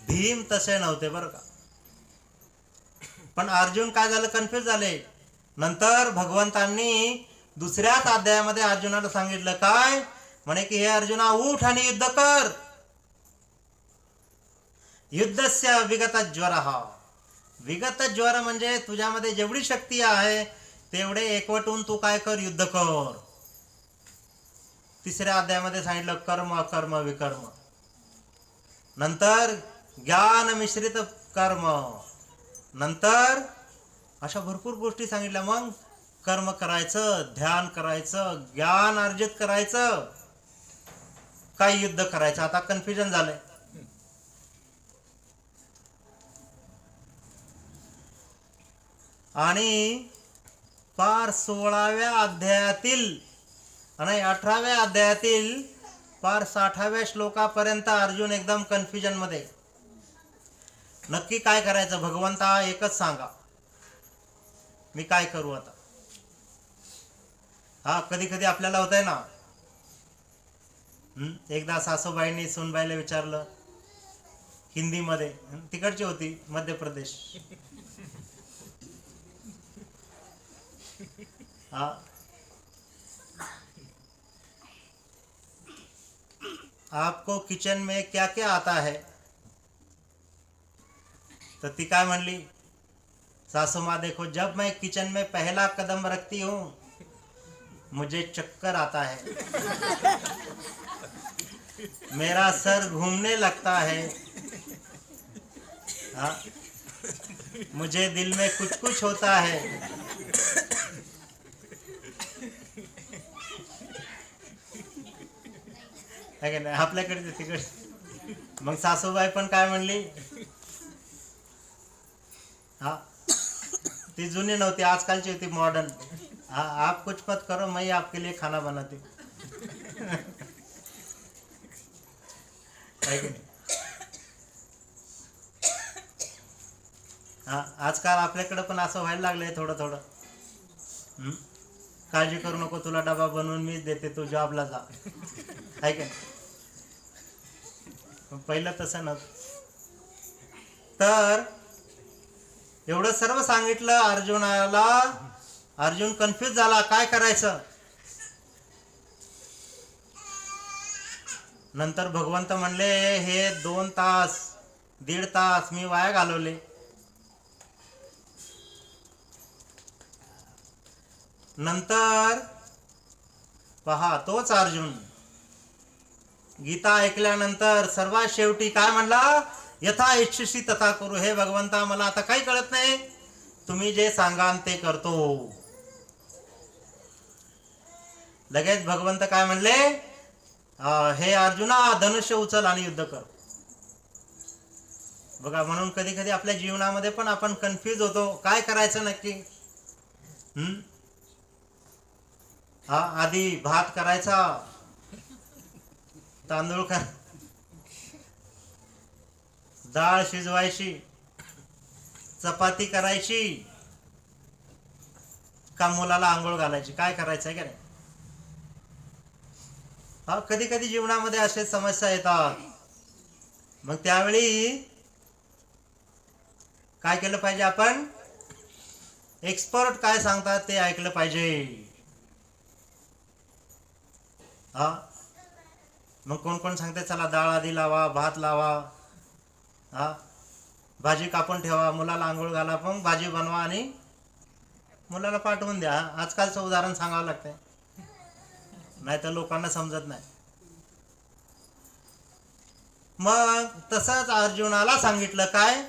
भीम तसे नव्हते बरं का. पण अर्जुन काय झालं, कन्फ्युज झाले. नंतर भगवंतांनी दुसऱ्याच अध्यायामध्ये अर्जुनाला सांगितलं, काय म्हणे की हे अर्जुना, उठ आणि युद्ध कर. युद्धस्य विगत ज्वर. विगत ज्वर म्हणजे तुझ्यामध्ये जेवढी शक्ती आहे तेवढे एकवटून तू काय कर, युद्ध कर. तिसऱ्या अध्यायामध्ये सांगितलं कर्म कर्म विकर्म. नंतर ज्ञान मिश्रित कर्म. नंतर अशा भरपूर गोष्टी सांगितल्या. मग कर्म करायचं, ध्यान करायचं, ज्ञान अर्जित करायचं, काय युद्ध करायचं. आता कन्फ्युजन झालंय. आणि पार 16व्या अध्यायातील आणि 18व्या अध्यायातील पार 60व्या श्लोकापर्यंत अर्जुन एकदम कन्फ्युजन मध्ये. नक्की काय करायचं भगवंता एकच सांगा, मी काय करू आता. हा कधी कधी आपल्याला होत आहे ना. एकदा सासूबाईंनी सुनबाईला विचारलं हिंदीमध्ये, तिकडची होती मध्य प्रदेश. हा आपको किचन में क्या क्या आता है. तो ती काय म्हणली, सासू माँ देखो जब मैं किचन में पहला कदम रखती हूँ मुझे चक्कर आता है, मेरा सर घूमने लगता है, हाँ मुझे दिल में कुछ कुछ होता है. है की नाही आपल्याकडे तिकडे. मग सासूबाई पण काय म्हणली, हा ती जुनी नव्हती, आजकालची होती मॉडर्न. हाँ आप कुछ मत करो, मैं ही आपके लिए खाना बनाती हूँ. है की नाही. हा आजकाल आपल्याकडे पण असं व्हायला लागलंय थोडं थोडं. काळजी करू नको, तुला डबा बनवून मीच देते, तू जॉबला जा. आहे का. पहिलं तसं नव्हतं. तर एवढं सर्व सांगितलं अर्जुनाला. अर्जुन कन्फ्यूज झाला, काय करायचं. नंतर भगवंत म्हणले, हे 2 तास 1.5 तास मी वाया घालवले. नंतर पहा तोच अर्जुन गीता ऐकल्यानंतर सर्वात शेवटी काय म्हणला, यथा इच्छसी तथा करू. हे भगवंता मला आता काही कळत नाही, तुम्ही जे सांगाल ते करतो. लगेच भगवंत काय म्हणले, हे अर्जुना धनुष्य उचल आणि युद्ध कर. बघा म्हणून कधी कधी आपल्या जीवनामध्ये पण आपण कन्फ्यूज होतो, काय करायचं नक्की. हा आधी भात करायचा, तांदूळ डाळ शिजवायची, चपाती करायची, का मुलाला आंघोळ घालायची, काय करायचं आहे का नाही. हा कधी कधी जीवनामध्ये असे समस्या येतात. मग त्यावेळी काय केलं पाहिजे, आपण एक्सपर्ट काय सांगतात ते ऐकलं पाहिजे. हा मग कोण कोण सांगते, चला डाळ आधी लावा, भात लावा, हा भाजी कापून ठेवा, मुलाला आंघोळ घाला, मग भाजी बनवा आणि मुलाला पाठवून द्या. आजकालचं उदाहरण सांगावं लागतंय, नाही तर लोकांना समजत नाही. मग तसंच अर्जुनाला सांगितलं काय,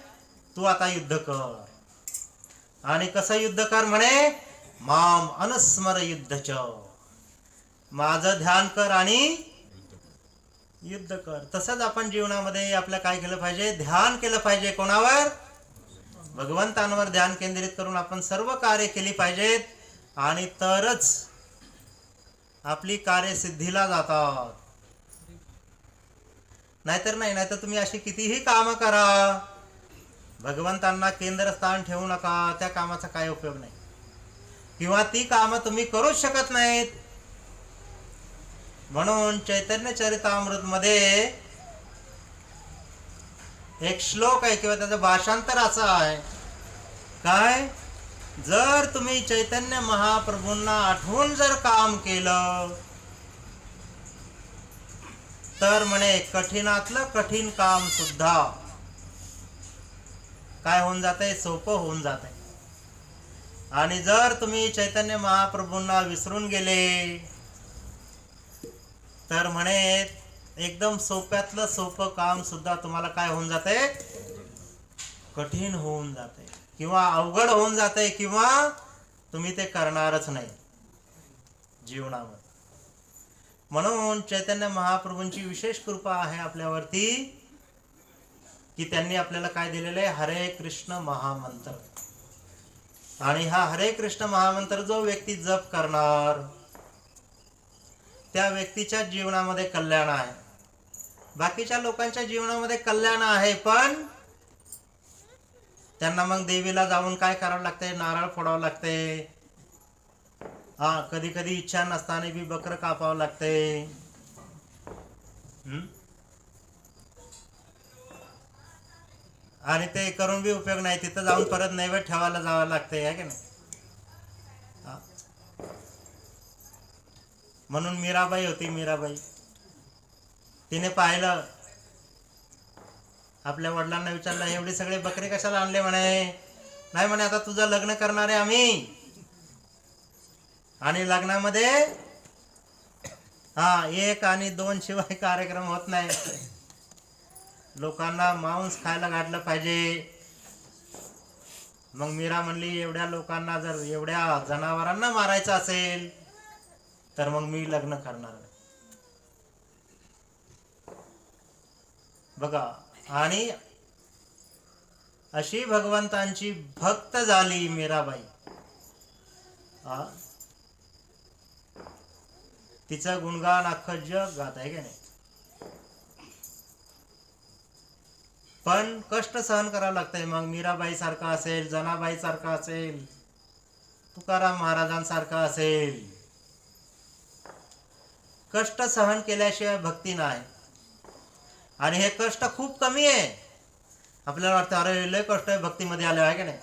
तू आता युद्ध कर. आणि कसं युद्ध कर म्हणे, माम अनुस्मर युद्धच, माझं ध्यान कर आणि युद्ध कर. तसंच आपण जीवनामध्ये आपल्या काय केलं पाहिजे, ध्यान केलं पाहिजे. कोणावर, भगवंतांवर ध्यान केंद्रित करून आपण सर्व कार्य केली पाहिजेत, आणि तरच आपली कार्य सिद्धीला जातात. नाहीतर नाही, नाहीतर तुम्ही अशी कितीही कामं करा, भगवंतांना केंद्रस्थान ठेवू नका, त्या कामाचा काय उपयोग नाही, किंवा ती कामं तुम्ही करूच शकत नाहीत. म्हणून चैतन्य चरितामृत मध्ये एक श्लोक आहे, किंवा त्याचं भाषांतर असं आहे, काय, जर तुम्ही चैतन्य महाप्रभूंना आठवून जर काम केलं तर म्हणे कठीणातलं कठीण काम सुद्धा काय होऊन जातंय, सोपं होऊन जातंय. आणि जर तुम्ही चैतन्य महाप्रभूंना विसरून गेले तर म्हणे एकदम सोप्यातलं सोपं काम सुद्धा तुम्हाला काय होऊन जाते, कठीण होऊन जाते, किंवा अवघड होऊन जाते, किंवा तुम्ही ते करणारच नाही जीवनामध्ये. म्हणून चैतन्य महाप्रभूंची विशेष कृपा आहे आपल्यावरती, की त्यांनी आपल्याला काय दिलेलं आहे, हरे कृष्ण महामंत्र. आणि हा हरे कृष्ण महामंत्र जो व्यक्ती जप करणार त्या व्यक्तीच्या जीवनामध्ये कल्याण आहे. बाकीच्या लोकांच्या जीवनामध्ये कल्याण आहे, पण त्यांना मग देवीला जाऊन काय करावं लागते? नारळ फोडावं लागते. हा, कधी कधी इच्छा नसताना बी बकरं कापावं लागते. आणि ते करून बी उपयोग नाही. तिथं जाऊन परत नैवेद्य ठेवायला जावं लागते, आहे की नाही? म्हणून मीराबाई होती, मीराबाई तिने पाहिलं, आपल्या वडिलांना विचारलं, एवढे सगळे बकरे कशाला आणले? म्हणे नाही म्हणे, आता तुझं लग्न करणार आहे आम्ही, आणि लग्नामध्ये 1 आणि 2 शिवाय कार्यक्रम होत नाही. लोकांना मांस खायला घातलं पाहिजे. मग मीरा म्हणली, एवढ्या लोकांना जर एवढ्या जनावरांना मारायचं असेल तर मग मी लग्न करणार नाही. बघा, आणि अशी भगवंतांची भक्त झाली मीराबाई. तिचं गुणगान अख्खं जग गात आहे का नाही? पण कष्ट सहन करावं लागतंय. मग मीराबाई सारखा असेल, जनाबाई सारखा असेल, तुकाराम महाराजांसारखा असेल, कष्ट सहन केल्याशिवाय भक्ती नाही. आणि हे कष्ट खूप कमी आहे. आपल्याला वाटतं अरे लय कष्ट आहे भक्तीमध्ये आले, आहे का नाही?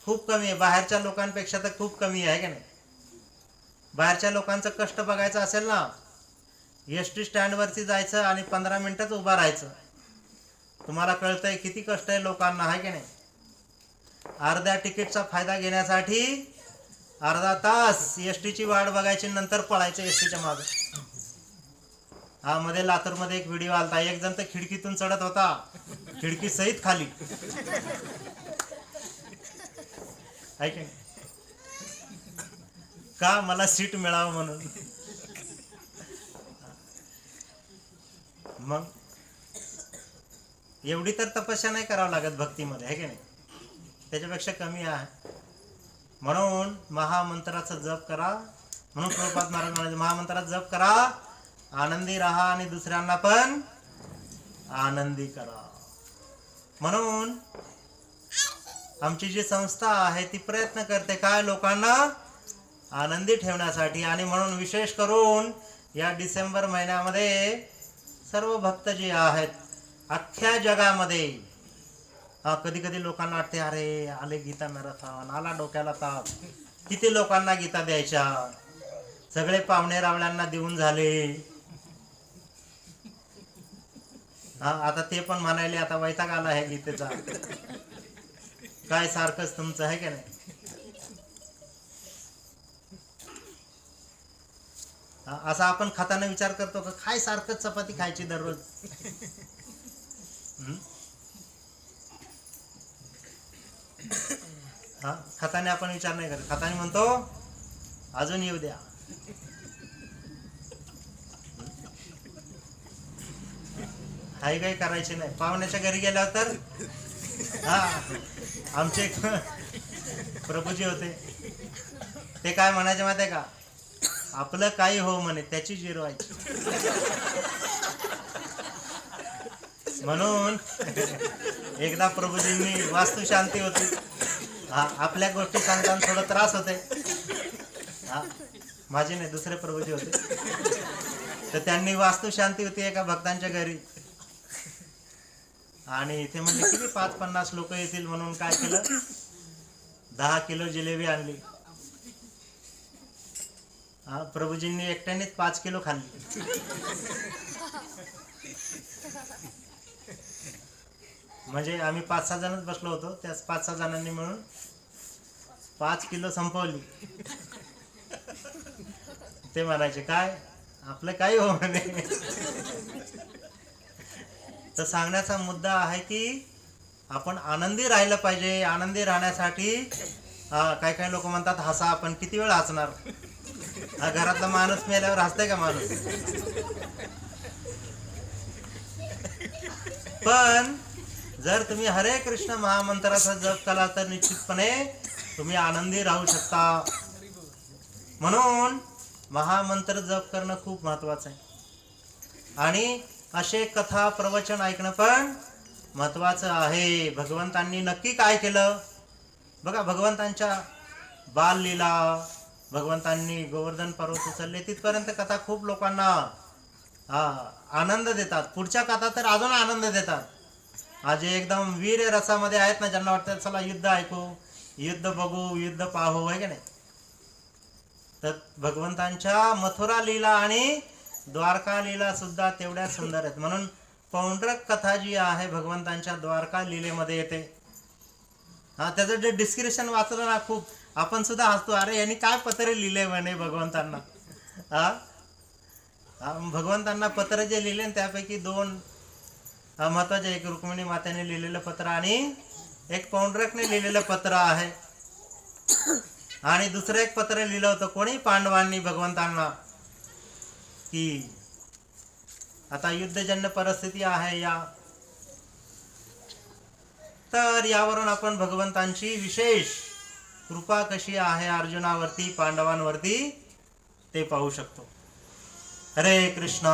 खूप कमी आहे. बाहेरच्या लोकांपेक्षा तर खूप कमी आहे का नाही? बाहेरच्या लोकांचं कष्ट बघायचं असेल ना, एसटी स्टँडवरती जायचं आणि 15 मिनिटच उभा राहायचं. तुम्हाला कळतंय किती कष्ट आहे लोकांना, आहे की नाही? अर्ध्या तिकीटचा फायदा घेण्यासाठी अर्धा तास एसटीची वाट बघायची, नंतर पळायचं एसटीच्या मागे. मध्ये लातूरमध्ये एक व्हिडिओ आलता, एक जण तर खिडकीतून चढत होता, खिडकी सहित खाली, आहे की नाही? का? मला सीट मिळावं म्हणून. मग एवढी तर तपस्या नाही करावं लागत भक्तीमध्ये, आहे की नाही? त्याच्यापेक्षा कमी आहे. म्हणून महामंत्राचा जप करा. म्हणून प्रभुपाद महाराज म्हणाले, महामंत्राचा जप करा, आनंदी राहा आणि दुसऱ्यांना पण आनंदी करा. म्हणून आमची जी संस्था आहे ती प्रयत्न करते काय? लोकांना आनंदी ठेवण्यासाठी. आणि म्हणून विशेष करून या डिसेंबर महिन्यामध्ये सर्व भक्त जे आहेत अख्ख्या जगामध्ये, कधी कधी लोकांना वाटते अरे आले गीता मॅरेथॉन, आला डोक्याला ताप, किती लोकांना गीता द्यायच्या, सगळे पाहुणे रावळ्यांना देऊन झाले. आता ते पण म्हणायले आता वैताग आला आहे गीतेचा, काय सारखंच तुमचं, आहे का नाही? असा आपण खाताना विचार करतो का काय सारखंच चपाती खायची दररोज? खाताने आपण विचार नाही करत. खाताने म्हणतो अजून येऊ द्या. हाय काय करायचे नाही. पाहुण्याच्या घरी गेल्यावर तर आमचे प्रभूजी होते, ते काय म्हणायचे माहिती आहे का? आपलं काही हो म्हणे, त्याची जिरवायची. म्हणून एकदा प्रभूजींनी वास्तुशांती होती, आपल्या गोष्टी सांगताना थोडं त्रास होते, माझी नाही दुसरे प्रभूजी होते, तर त्यांनी वास्तुशांती होती एका भक्तांच्या घरी, आणि ते म्हणले किती 5-50 लोक येतील म्हणून काय केलं, 10 किलो जिलेबी आणली. प्रभूजींनी एकट्यानेच 5 किलो खाल्ली. म्हणजे आम्ही 5-6 जणच बसलो होतो, त्या 5-6 जणांनी मिळून 5 किलो संपवली. ते म्हणायचे काय आपलं काही हो म्हणे. तर सांगण्याचा मुद्दा आहे की आपण आनंदी राहिलं पाहिजे. आनंदी राहण्यासाठी काही काही लोक म्हणतात हसा, आपण किती वेळ हसणार? घरातला माणूस मेल्यावर हसते का माणूस? पण जर तुम्ही हरे कृष्ण महामंत्राचा जप केला तर निश्चितपणे तुम्ही आनंदी राहू शकता. म्हणून महामंत्र जप करणं खूप महत्वाचं आहे आणि असे कथा प्रवचन ऐकणं पण महत्वाचं आहे. भगवंतांनी नक्की काय केलं बघा, भगवंतांच्या बाललीला, भगवंतांनी गोवर्धन पर्वत उचलले तिथपर्यंत कथा खूप लोकांना आनंद देतात. पुढच्या कथा तर अजून आनंद देतात. आज एकदम वीर रसामध्ये आहेत ना, ज्यांना वाटतं चला युद्ध ऐकू, युद्ध बघू, युद्ध पाहू, आहे का नाही. तर भगवंतांच्या मथुरा लीला आणि द्वारका लीला सुद्धा तेवढ्या सुंदर आहेत. म्हणून पौंड्रक कथा जी आहे भगवंतांच्या द्वारका लीलेमध्ये येते. त्याचं जे डिस्क्रिप्शन वाचलं ना, खूप आपण सुद्धा हसतो, अरे यांनी काय पत्र लिहिले म्हणे भगवंतांना. भगवंतांना पत्र जे लिहिले त्यापैकी दोन महत्वाचे, एक रुक्मिणी मातेने लिहिलेलं पत्र आणि एक पौंड्रकने लिहिलेलं पत्र आहे. आणि दुसरं एक पत्र लिहिलं होतं कोणी, पांडवांनी भगवंतांना, की आता युद्धजन्य परिस्थिती आहे या. तर यावरून आपण भगवंतांची विशेष कृपा कशी आहे अर्जुनावरती, पांडवांवरती ते पाहू शकतो. हरे कृष्ण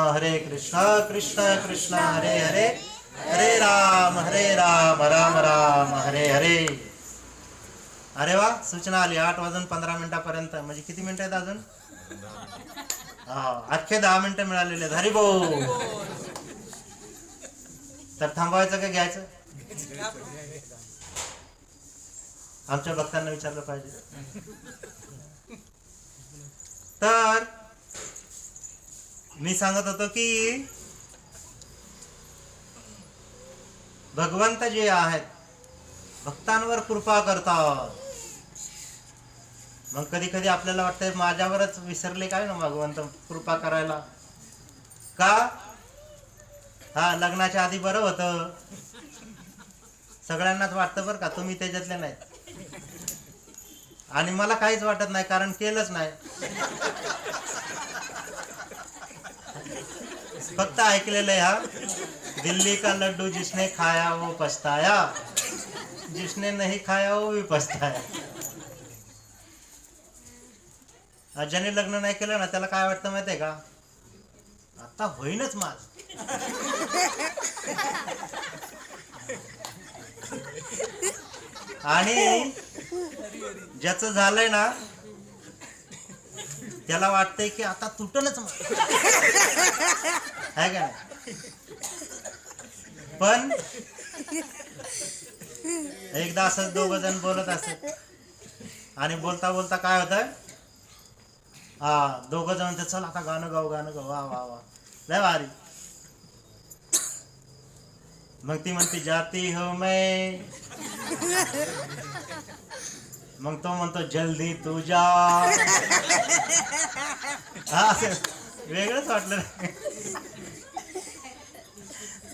कृष्ण कृष्ण हरे हरे, हरे राम राम राम हरे हरे. अरे वा, सूचना आली 8:15 म्हणजे किती मिनिटं आहेत अजून? अख्खे 10 मिनिटं मिळालेले आहेत. हरी बोल. तर थांबवायचं का घ्यायचं? आमच्या भक्तांना विचारलं पाहिजे. तर मी सांगत होतो की भगवंत जे आहेत भक्तांवर कृपा करतात. मग कधी कधी आपल्याला वाटतंय माझ्यावरच विसरले काय ना भगवंत कृपा करायला का. लग्नाच्या आधी बरं होतं, सगळ्यांनाच वाटतं बरं का, तुम्ही त्याच्यातले नाहीत. आणि मला काहीच वाटत नाही कारण केलंच नाही, फक्त ऐकलेलं आहे. दिल्ली का लड्डू जिसने खाया वो पछताया, जिसने नहीं खाया वो भी पछताया. ज्याने लग्न नाही केलं ना त्याला काय वाटतं माहितीये का, आता होईनच माझ. आणि ज्याचं झालंय ना त्याला वाटतंय की आता तुटणच आहे का. पण एकदा असंच 2 जण बोलत असत आणि बोलता बोलता काय होतं, 2 जण म्हणतात चल आता गाणं गाऊ वा वा वा लय भारी. मग ती म्हणते जाती हो मैं, मग तो म्हणतो जल्दी तू जा. वेगळंच वाटलं.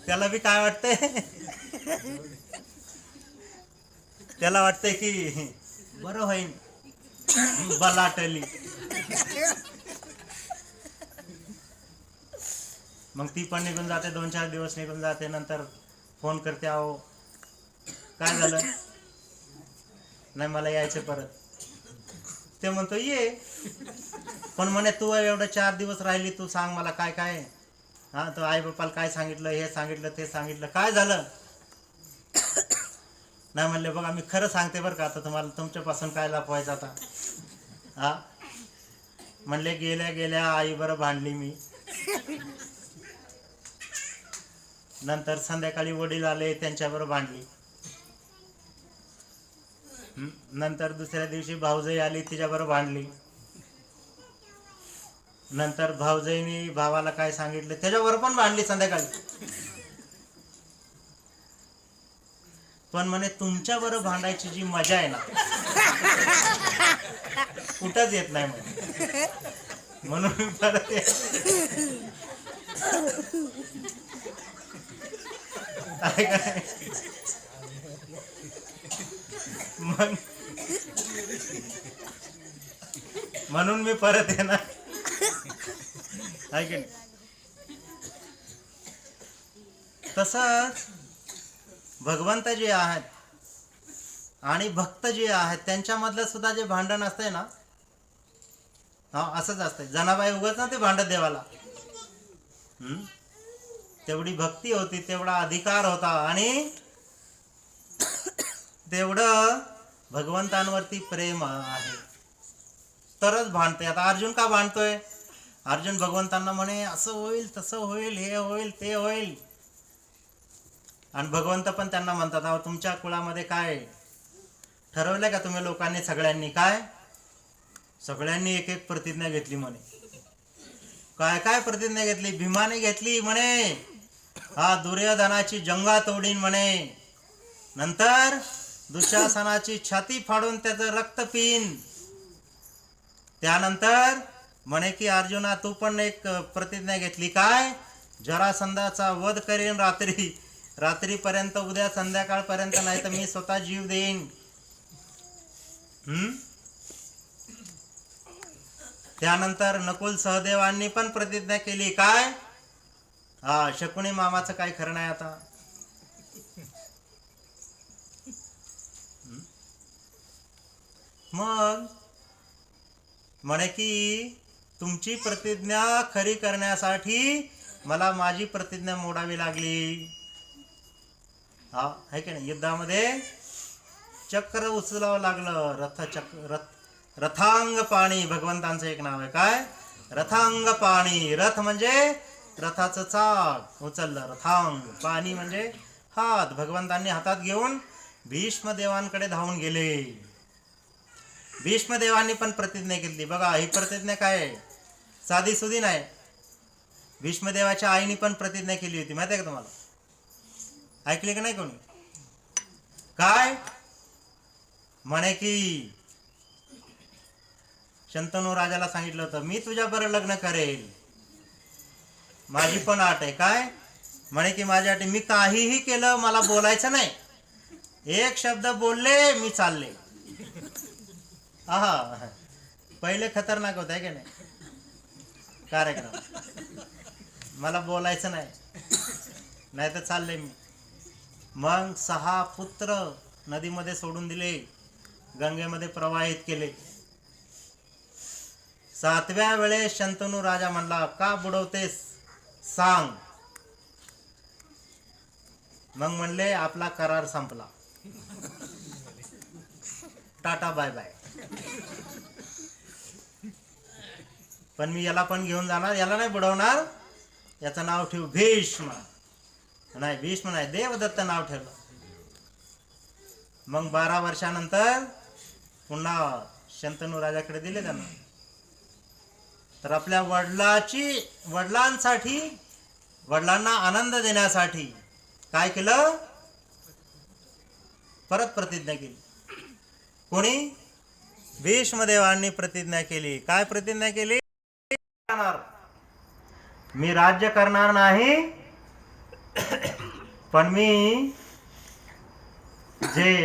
त्याला बी काय वाटतंय, त्याला वाटतंय की बरं होईन बलाटली. मग ती पण निघून जाते, 2-4 दिवस निघून जाते. नंतर फोन करते, अहो काय झालं, नाही मला यायचं परत. ते म्हणतो ये, पण म्हणे तू एवढं 4 दिवस राहिली, तू सांग मला काय काय. तो आई बापाला काय सांगितलं, हे सांगितलं ते सांगितलं, काय झालं. नाही म्हणले बघा मी खरं सांगते बरं का, आता तुम्हाला तुमच्यापासून काय लपवायचं आता. म्हणले गेल्या गेल्या आई बरं भांडली मी. नंतर संध्याकाळी वडील आले, त्यांच्याबरोबर भांडली. नंतर दुसऱ्या दिवशी भाऊजाई आली, तिच्याबरोबर भांडली. नंतर भाऊजाईनी भावाला काय सांगितलं, त्याच्याबरोबर पण भांडली संध्याकाळी. पण म्हणे तुमच्या बरोबर भांडायची जी मजा आहे ना कुठंच येत नाही म्हणे. म्हणून मी परत म्हणून मी परत येणार. तसंच भगवंत जे आहेत आणि भक्त जे आहेत त्यांच्यामधलं सुद्धा जे भांडण असतंय ना हा असंच असतंय. जनाबाई उगाच ना ते भांडत देवाला. तेवढी भक्ती होती, तेवढा अधिकार होता आणि तेवढं भगवंतांवरती प्रेम आहे तरच भांडते. आता अर्जुन का भांडतोय? अर्जुन भगवंतांना म्हणे असं होईल, तसं होईल, हे होईल, ते होईल. आणि भगवंत पण त्यांना म्हणतात, अहो तुमच्या कुळामध्ये काय ठरवलंय का तुम्ही लोकांनी सगळ्यांनी? काय सगळ्यांनी एक एक प्रतिज्ञा घेतली म्हणे. काय काय प्रतिज्ञा घेतली? भीमाने घेतली म्हणे, हा दुर्योधनाची जंगा तोडीन म्हणे. नंतर दुःशासनाची छाती फाडून त्याचं रक्त पिईन. त्यानंतर म्हणे की अर्जुना तू पण एक प्रतिज्ञा घेतली. काय? जरासंधाचा वध करेन रात्रीपर्यंत, उद्या संध्याकाळपर्यंत, नाही तर मी स्वतः जीव देईन. त्यानंतर नकुल सहदेवांनी पण प्रतिज्ञा केली. काय? हा शकुनी मामाचं काय खरं नाही आता. मग म्हणे की तुमची प्रतिज्ञा खरी करण्यासाठी मला माझी प्रतिज्ञा मोडावी लागली. हा आहे की नाही? युद्धामध्ये चक्र उचलावं लागलं. रथांग पाणी भगवंतांचं एक नाव आहे. काय? रथांग पाणी. रथ म्हणजे रथाचं चाक उचललं. रथांग पाणी म्हणजे हात. भगवंतांनी हातात घेऊन भीष्मदेवांकडे धावून गेले. भीष्मदेवांनी पण प्रतिज्ञा घेतली. बघा ही प्रतिज्ञा काय आहे? साधी सुधी नाही. भीष्मदेवाच्या आईने पण प्रतिज्ञा केली होती, माहिती आहे का तुम्हाला? ऐकले का नाही कोणी? काय म्हणे की शंतनू राजाला सांगितलं होतं, मी तुझ्याबरोबर लग्न करेल. माझी पण अट आहे. काय म्हणे की माझी अट, मी काहीही केलं मला बोलायचं नाही. एक शब्द बोलले मी चालले. आहा पहिले खतरनाक होत आहे की नाही कार्यक्रम. मला बोलायचं नाही, नाही तर चालले मी. मग 6 पुत्र नदीमध्ये सोडून दिले, गंगेमध्ये प्रवाहित केले. 7व्या वेळेस शंतनू राजा म्हणला, का बुडवतेस सांग. मग म्हणले आपला करार संपला, टाटा बाय बाय. पण मी याला पण घेऊन जाणार, याला नाही बुडवणार. याचं नाव ठेवू भीष्म. नाही भीष्म नाही, देवदत्त नाव ठेवलं. मग 12 वर्षानंतर पुन्हा शंतनू राजाकडे दिले त्यांना. तर आपल्या वडिलांना आनंद देण्यासाठी काय केलं? परत प्रतिज्ञा केली. कोणी? भीष्मदेवांनी प्रतिज्ञा केली. काय प्रतिज्ञा केली? मी राज्य करणार नाही, पण मी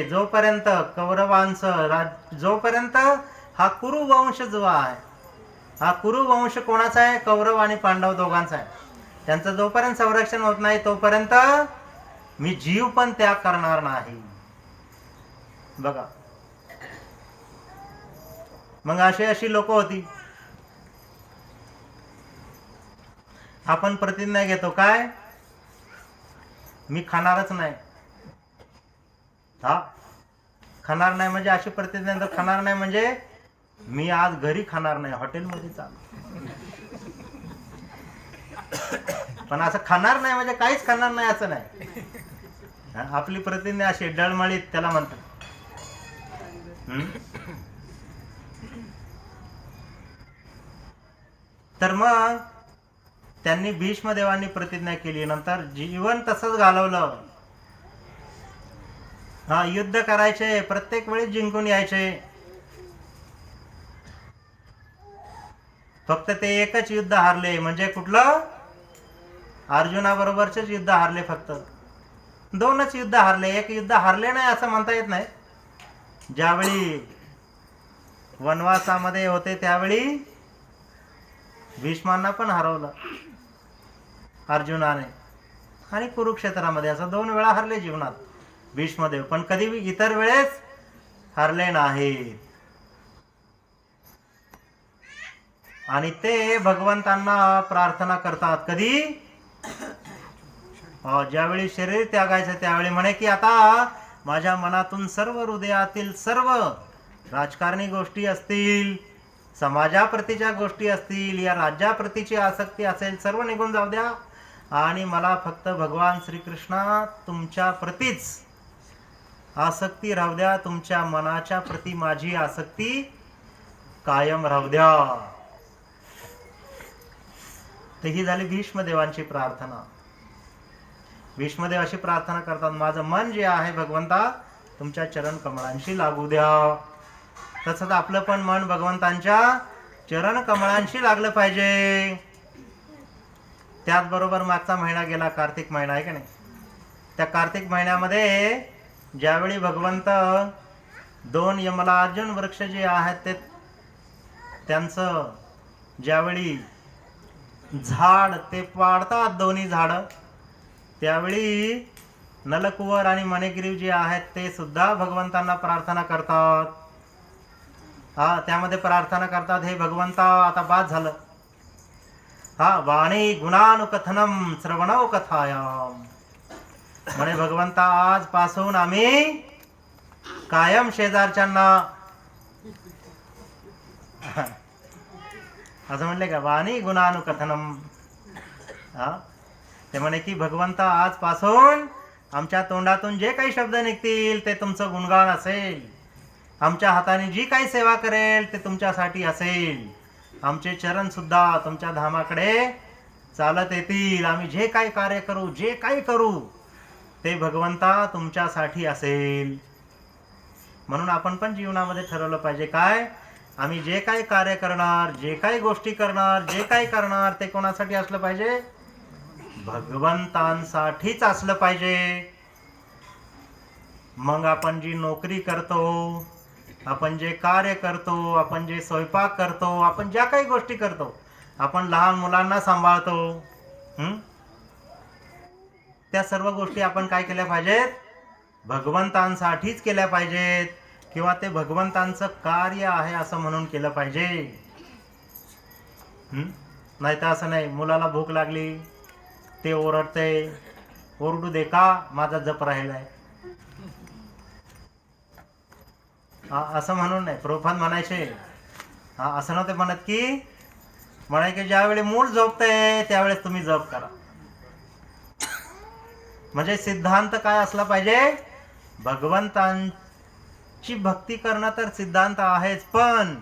जोपर्यंत कौरवांचं जोपर्यंत हा कुरुवंश जो आहे, हा कुरुवंश कोणाचा आहे? कौरव आणि पांडव दोघांचा आहे. त्यांचं जोपर्यंत संरक्षण होत नाही तोपर्यंत मी जीव पण त्याग करणार नाही. बघा मग अशी लोक होती. आपण प्रतिज्ञा घेतो. काय? मी खाणारच नाही. हा खाणार नाही म्हणजे अशी प्रतिज्ञा. खाणार नाही म्हणजे मी आज घरी खाणार नाही, हॉटेलमध्ये चाल. पण असं खाणार नाही म्हणजे काहीच खाणार नाही असं नाही. आपली प्रतिज्ञा अशी डळमळीत त्याला म्हणतात. तर मग त्यांनी भीष्मदेवांनी प्रतिज्ञा केली. नंतर जीवन तसंच घालवलं. हा युद्ध करायचे, प्रत्येक वेळी जिंकून यायचे. फक्त ते एकच युद्ध हारले. म्हणजे कुठलं? अर्जुनाबरोबरचेच युद्ध हारले. फक्त 2च युद्ध हारले. एक युद्ध हारले नाही असं म्हणता येत नाही. ज्यावेळी वनवासामध्ये होते त्यावेळी भीष्मांना पण हरवलं अर्जुनाने. आणि कुरुक्षेत्रामध्ये असं 2 वेळा हरले जीवनात भीष्मदेव. पण कधी इतर वेळेस हरले नाहीत. आणि ते भगवंतांना प्रार्थना करतात. कधी? ज्यावेळी शरीर त्यागायचं त्यावेळी म्हणे की आता माझ्या मनातून सर्व, हृदयातील सर्व राजकारणी गोष्टी असतील, समाजाप्रतीच्या गोष्टी असतील, या राज्याप्रतीची आसक्ती असेल, सर्व निघून जाऊ द्या आणि मला फक्त भगवान श्रीकृष्ण तुमच्या प्रतीच आसक्ती राहू द्या. तुमच्या मनाच्या प्रती माझी आसक्ती कायम राहू द्या. तर ही झाली भीष्मदेवांची प्रार्थना. भीष्मदेव अशी प्रार्थना करतात, माझं मन जे आहे भगवंता तुमच्या चरण कमळांशी लागू द्या. तसंच आपलं पण मन भगवंतांच्या चरण कमळांशी लागलं पाहिजे. त्याचबरोबर मागचा महिना गेला, कार्तिक महिना आहे का नाही. त्या कार्तिक महिन्यामध्ये ज्यावेळी भगवंत दोन यमलार्जुन वृक्ष जे आहेत ते त्यांचं ज्यावेळी झाड ते पाडतात, दोन्ही झाडं, त्यावेळी नलकुवर आणि मणिग्रीव जे आहेत ते सुद्धा भगवंतांना प्रार्थना करतात. त्यामध्ये प्रार्थना करतात, हे भगवंता आता बाद झालं. वाणी गुणानुकथनम श्रवणौ कथायाम. म्हणे भगवंता आजपासून आम्ही कायम शेजारच्यांना असं म्हणले का, वाणी गुणानुकथनम. ते म्हणे की भगवंता आजपासून आमच्या तोंडातून जे काही शब्द निघतील ते तुमचं गुणगान असेल. आमच्या हाताने जी काही सेवा करेल ते तुमच्यासाठी असेल. आमचे चरण सुद्धा तुमच्या धामाकडे चालत येतील. आम्ही जे काही कार्य करू, जे काही करू ते भगवंता तुमच्यासाठी असेल. म्हणून आपण पण जीवनामध्ये ठरवलं पाहिजे, काय आम्ही जे काही कार्य करणार, जे काही गोष्टी करणार, जे काही करणार ते कोणासाठी असलं पाहिजे? भगवंतांसाठीच असलं पाहिजे. मग आपण जी नोकरी करतो, आपण जे कार्य करतो, आपण जे स्वयंपाक करतो, आपण ज्या काही गोष्टी करतो, आपण लहान मुलांना सांभाळतो, त्या सर्व गोष्टी आपण काय केल्या पाहिजेत? भगवंतांसाठीच केल्या पाहिजेत, किंवा ते भगवंतांचं कार्य आहे असं म्हणून केलं पाहिजे. नाही तर असं नाही, मुलाला भूक लागली ते ओरडते, ओरडू दे का, माझा जप राहिलाय, असं म्हणून नाही. प्रभुपाद म्हणायचे, असं नव्हते म्हणत की म्हणाय की ज्यावेळी मूल झोपते त्यावेळेस तुम्ही जप करा. म्हणजे सिद्धांत काय असला पाहिजे? भगवंतांची भक्ती करणं तर सिद्धांत आहेच, पण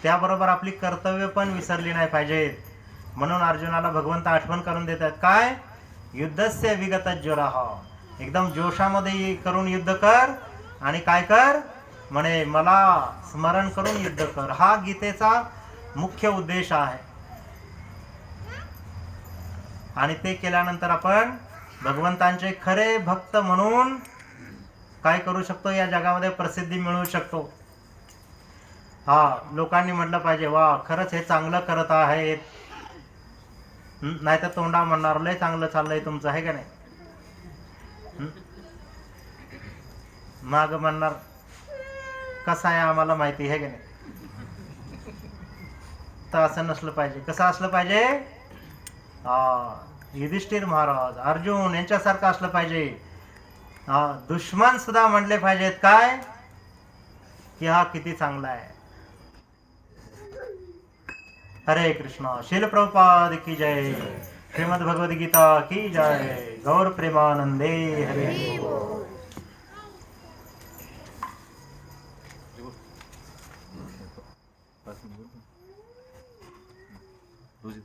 त्याबरोबर आपली कर्तव्य पण विसरली नाही पाहिजेत. म्हणून अर्जुनाला भगवंत आठवण करून देतात, काय? युद्धस्य विगत ज्वरः. एकदम जोशामध्ये करून युद्ध कर आणि काय कर म्हणे, मला स्मरण करून युद्ध कर. हा गीतेचा मुख्य उद्देश आहे. आणि ते केल्यानंतर आपण भगवंतांचे खरे भक्त म्हणून काय करू शकतो? या जगामध्ये प्रसिद्धी मिळवू शकतो. लोकांनी म्हटलं पाहिजे, वा खरंच हे चांगलं करत आहेत. नाही तर तोंडा म्हणणार, लय चांगलं चाललंय तुमचं, आहे का नाही. माग म्हणणार, कसं आहे आम्हाला माहिती, आहे का नाही. तर असं नसलं पाहिजे. कसं असलं पाहिजे? युधिष्ठिर महाराज, अर्जुन यांच्यासारखं असलं पाहिजे. दुश्मन सुद्धा म्हटले पाहिजेत काय, की हा किती चांगला आहे. हरे कृष्णा. श्रील प्रभुपाद की जय. श्रीमद भगवद गीता की जय. गौर प्रेमानंदे हरे. रोज